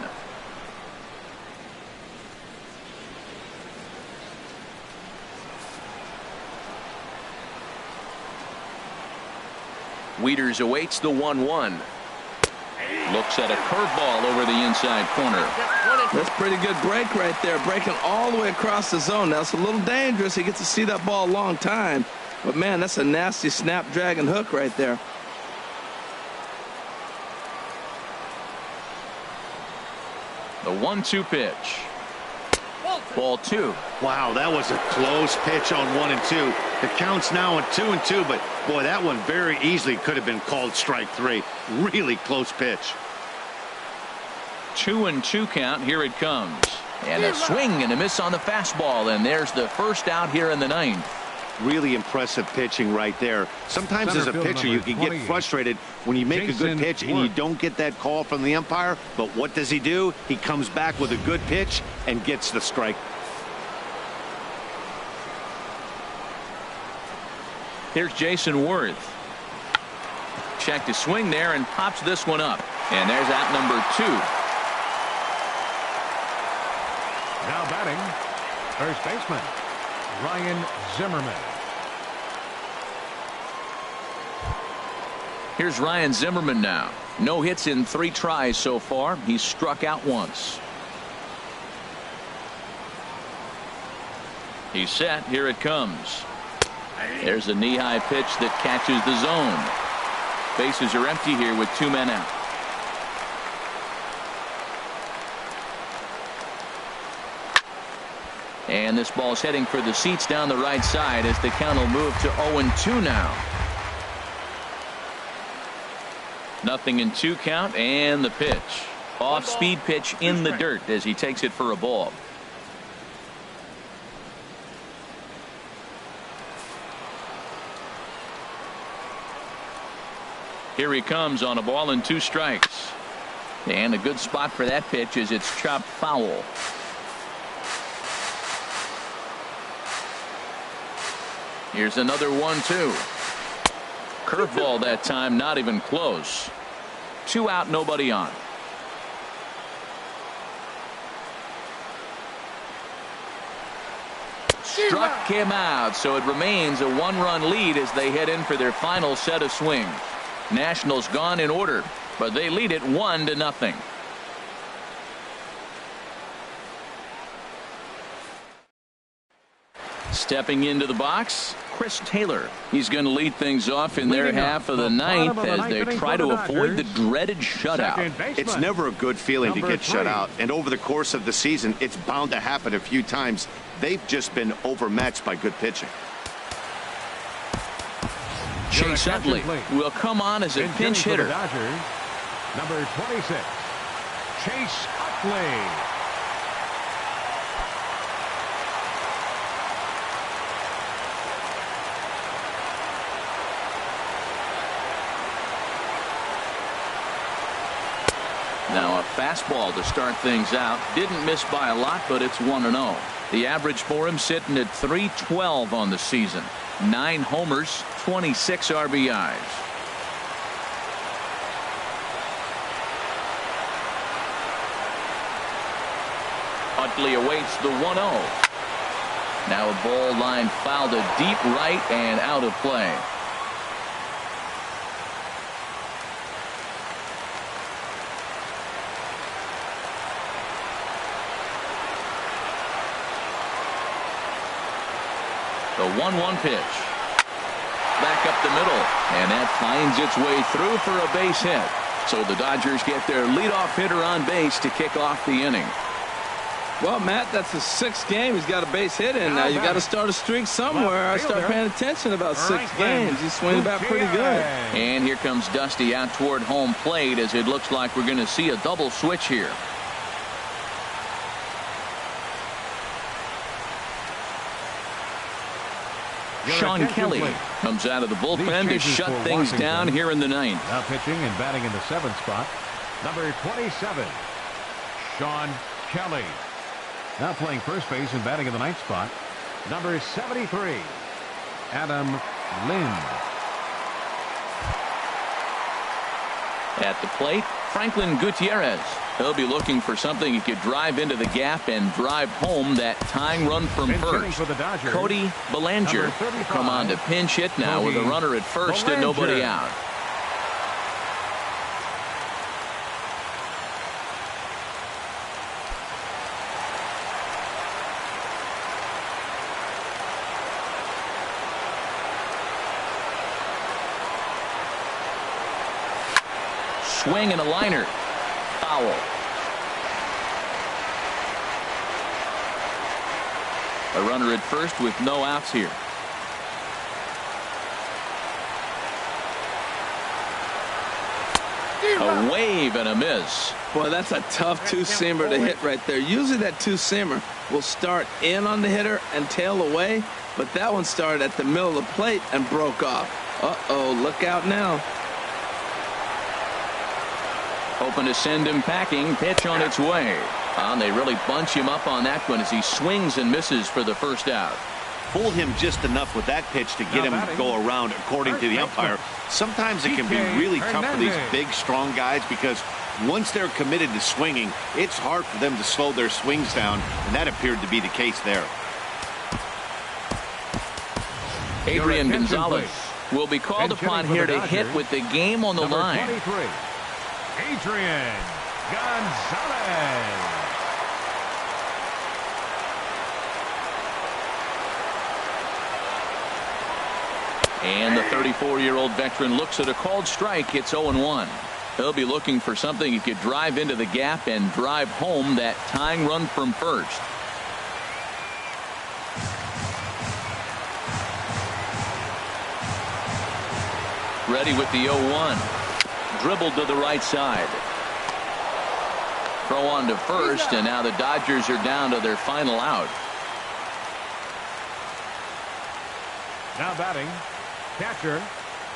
Wieters awaits the 1-1. Looks at a curveball over the inside corner. That's pretty good break right there, breaking all the way across the zone. Now it's a little dangerous. He gets to see that ball a long time, But, man, that's a nasty snapdragon hook right there. The 1-2 pitch. Ball 2. Wow, that was a close pitch on 1 and 2. The count's now at 2 and 2, but boy, that one very easily could have been called strike 3. Really close pitch. 2-2 count. Here it comes. And a swing and a miss on the fastball, and there's the first out here in the 9th. Really impressive pitching right there. Sometimes as a pitcher you can get frustrated when you make a good pitch and you don't get that call from the umpire, but what does he do? He comes back with a good pitch and gets the strike. Here's Jason Worth. Check to swing there and pops this one up, and there's out number 2. Now batting, first baseman Ryan Zimmerman. Here's Ryan Zimmerman now. No hits in 3 tries so far. He's struck out once. He's set. Here it comes. There's a knee-high pitch that catches the zone. Bases are empty here with 2 men out. And this ball's heading for the seats down the right side as the count will move to 0-2 now. 0-2 count, and the pitch. Off-speed pitch in the dirt as he takes it for a ball. Here he comes on a ball and 2 strikes. And a good spot for that pitch as it's chopped foul. Here's another 1-2. Curveball that time, not even close. 2 out, nobody on. Struck him out, so it remains a 1-run lead as they head in for their final set of swings. Nationals gone in order, but they lead it 1-0. Stepping into the box, Chris Taylor. He's going to lead things off in their half of the 9th as they try to avoid the dreaded shutout. It's never a good feeling to get shut out, and over the course of the season it's bound to happen a few times. They've just been overmatched by good pitching. Chase Utley will come on as a pinch hitter. Number 26, Chase Utley. Now a fastball to start things out. Didn't miss by a lot, but it's 1-0. The average for him sitting at .312 on the season. 9 homers, 26 RBIs. Utley awaits the 1-0. Now a ball line fouled to deep right and out of play. The 1-1 pitch. Back up the middle, and that finds its way through for a base hit. So the Dodgers get their leadoff hitter on base to kick off the inning. Well, Matt, that's the 6th game. He's got a base hit in now. You got to start a streak somewhere. I start paying attention about 6 games. He's swinging back pretty good. And here comes Dusty out toward home plate as it looks like we're going to see a double switch here. Sean Kelly comes out of the bullpen to shut things down here in the 9th. Now pitching and batting in the 7th spot, number 27, Sean Kelly. Now playing first base and batting in the 9th spot, number 73, Adam Lind. At the plate, Franklin Gutierrez. He'll be looking for something he could drive into the gap and drive home that tying run from first. Cody Bellinger come on to pinch hit now with a runner at first and nobody out. swing and a liner. Foul. A runner at first with no outs here. A wave and a miss. Boy, that's a tough two-seamer to hit right there. Usually that two-seamer will start in on the hitter and tail away, but that one started at the middle of the plate and broke off. Uh-oh, look out now. Hoping to send him packing. Pitch on its way. And they really bunch him up on that one as he swings and misses for the first out. Fooled him just enough with that pitch to get him to go around, according to the umpire. Sometimes it can be really tough for these big, strong guys because once they're committed to swinging, it's hard for them to slow their swings down, and that appeared to be the case there. Adrian Gonzalez will be called upon here to hit with the game on the line. 23, Adrian Gonzalez. And the 34-year-old veteran looks at a called strike. It's 0-1. He'll be looking for something he could drive into the gap and drive home that tying run from first. Ready with the 0-1. Dribbled to the right side. Throw on to first, and now the Dodgers are down to their final out. Now batting, catcher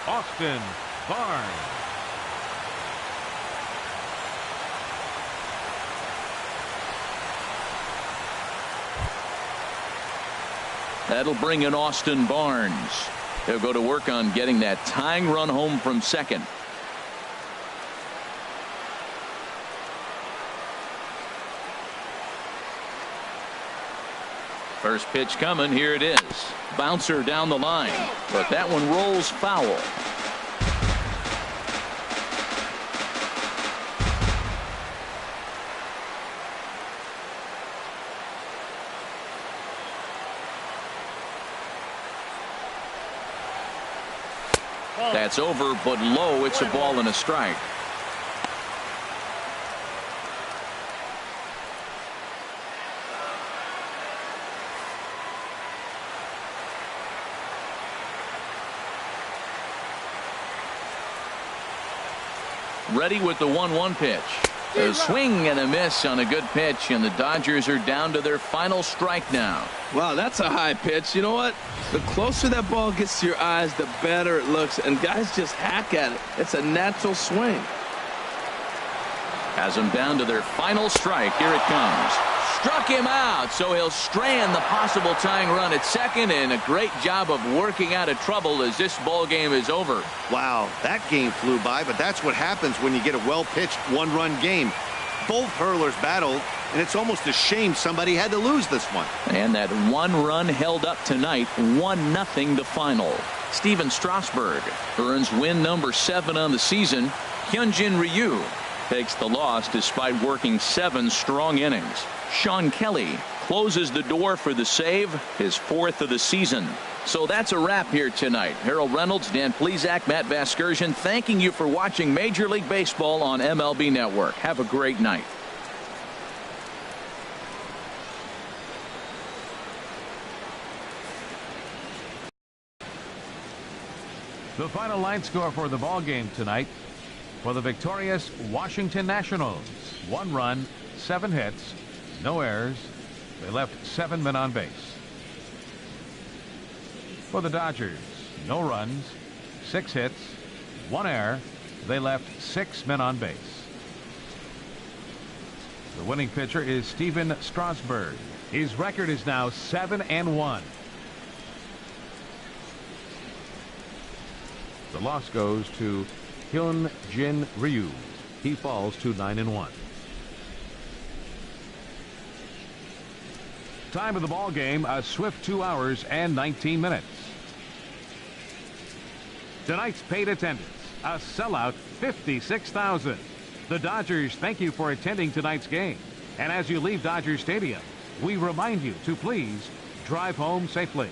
Austin Barnes. That'll bring in Austin Barnes. He'll go to work on getting that tying run home from second. First pitch coming. Here it is. Bouncer down the line, but that one rolls foul. That's over, but low. It's a ball and a strike. Ready with the 1-1 pitch. A swing and a miss on a good pitch, and the Dodgers are down to their final strike now. Wow, that's a high pitch. You know what? The closer that ball gets to your eyes, the better it looks, and guys just hack at it. It's a natural swing. Has them down to their final strike. Here it comes. Struck him out, so he'll strand the possible tying run at second, and a great job of working out of trouble as this ball game is over. Wow, that game flew by, but that's what happens when you get a well-pitched one-run game. Both hurlers battled, and it's almost a shame somebody had to lose this one. And that one run held up tonight, 1-0 the final. Steven Strasburg earns win number 7 on the season. Hyunjin Ryu takes the loss despite working 7 strong innings. Sean Kelly closes the door for the save, his 4th of the season. So that's a wrap here tonight. Harold Reynolds, Dan Plesac, Matt Vasgersian, thanking you for watching Major League Baseball on MLB Network. Have a great night. The final line score for the ball game tonight for the victorious Washington Nationals. 1 run, 7 hits, no errors. They left 7 men on base. For the Dodgers, no runs, 6 hits, 1 error. They left 6 men on base. The winning pitcher is Steven Strasburg. His record is now 7-1. The loss goes to Hyunjin Ryu. He falls to 9-1. Time of the ball game, a swift 2 hours and 19 minutes. Tonight's paid attendance, a sellout 56,000. The Dodgers thank you for attending tonight's game. And as you leave Dodger Stadium, we remind you to please drive home safely.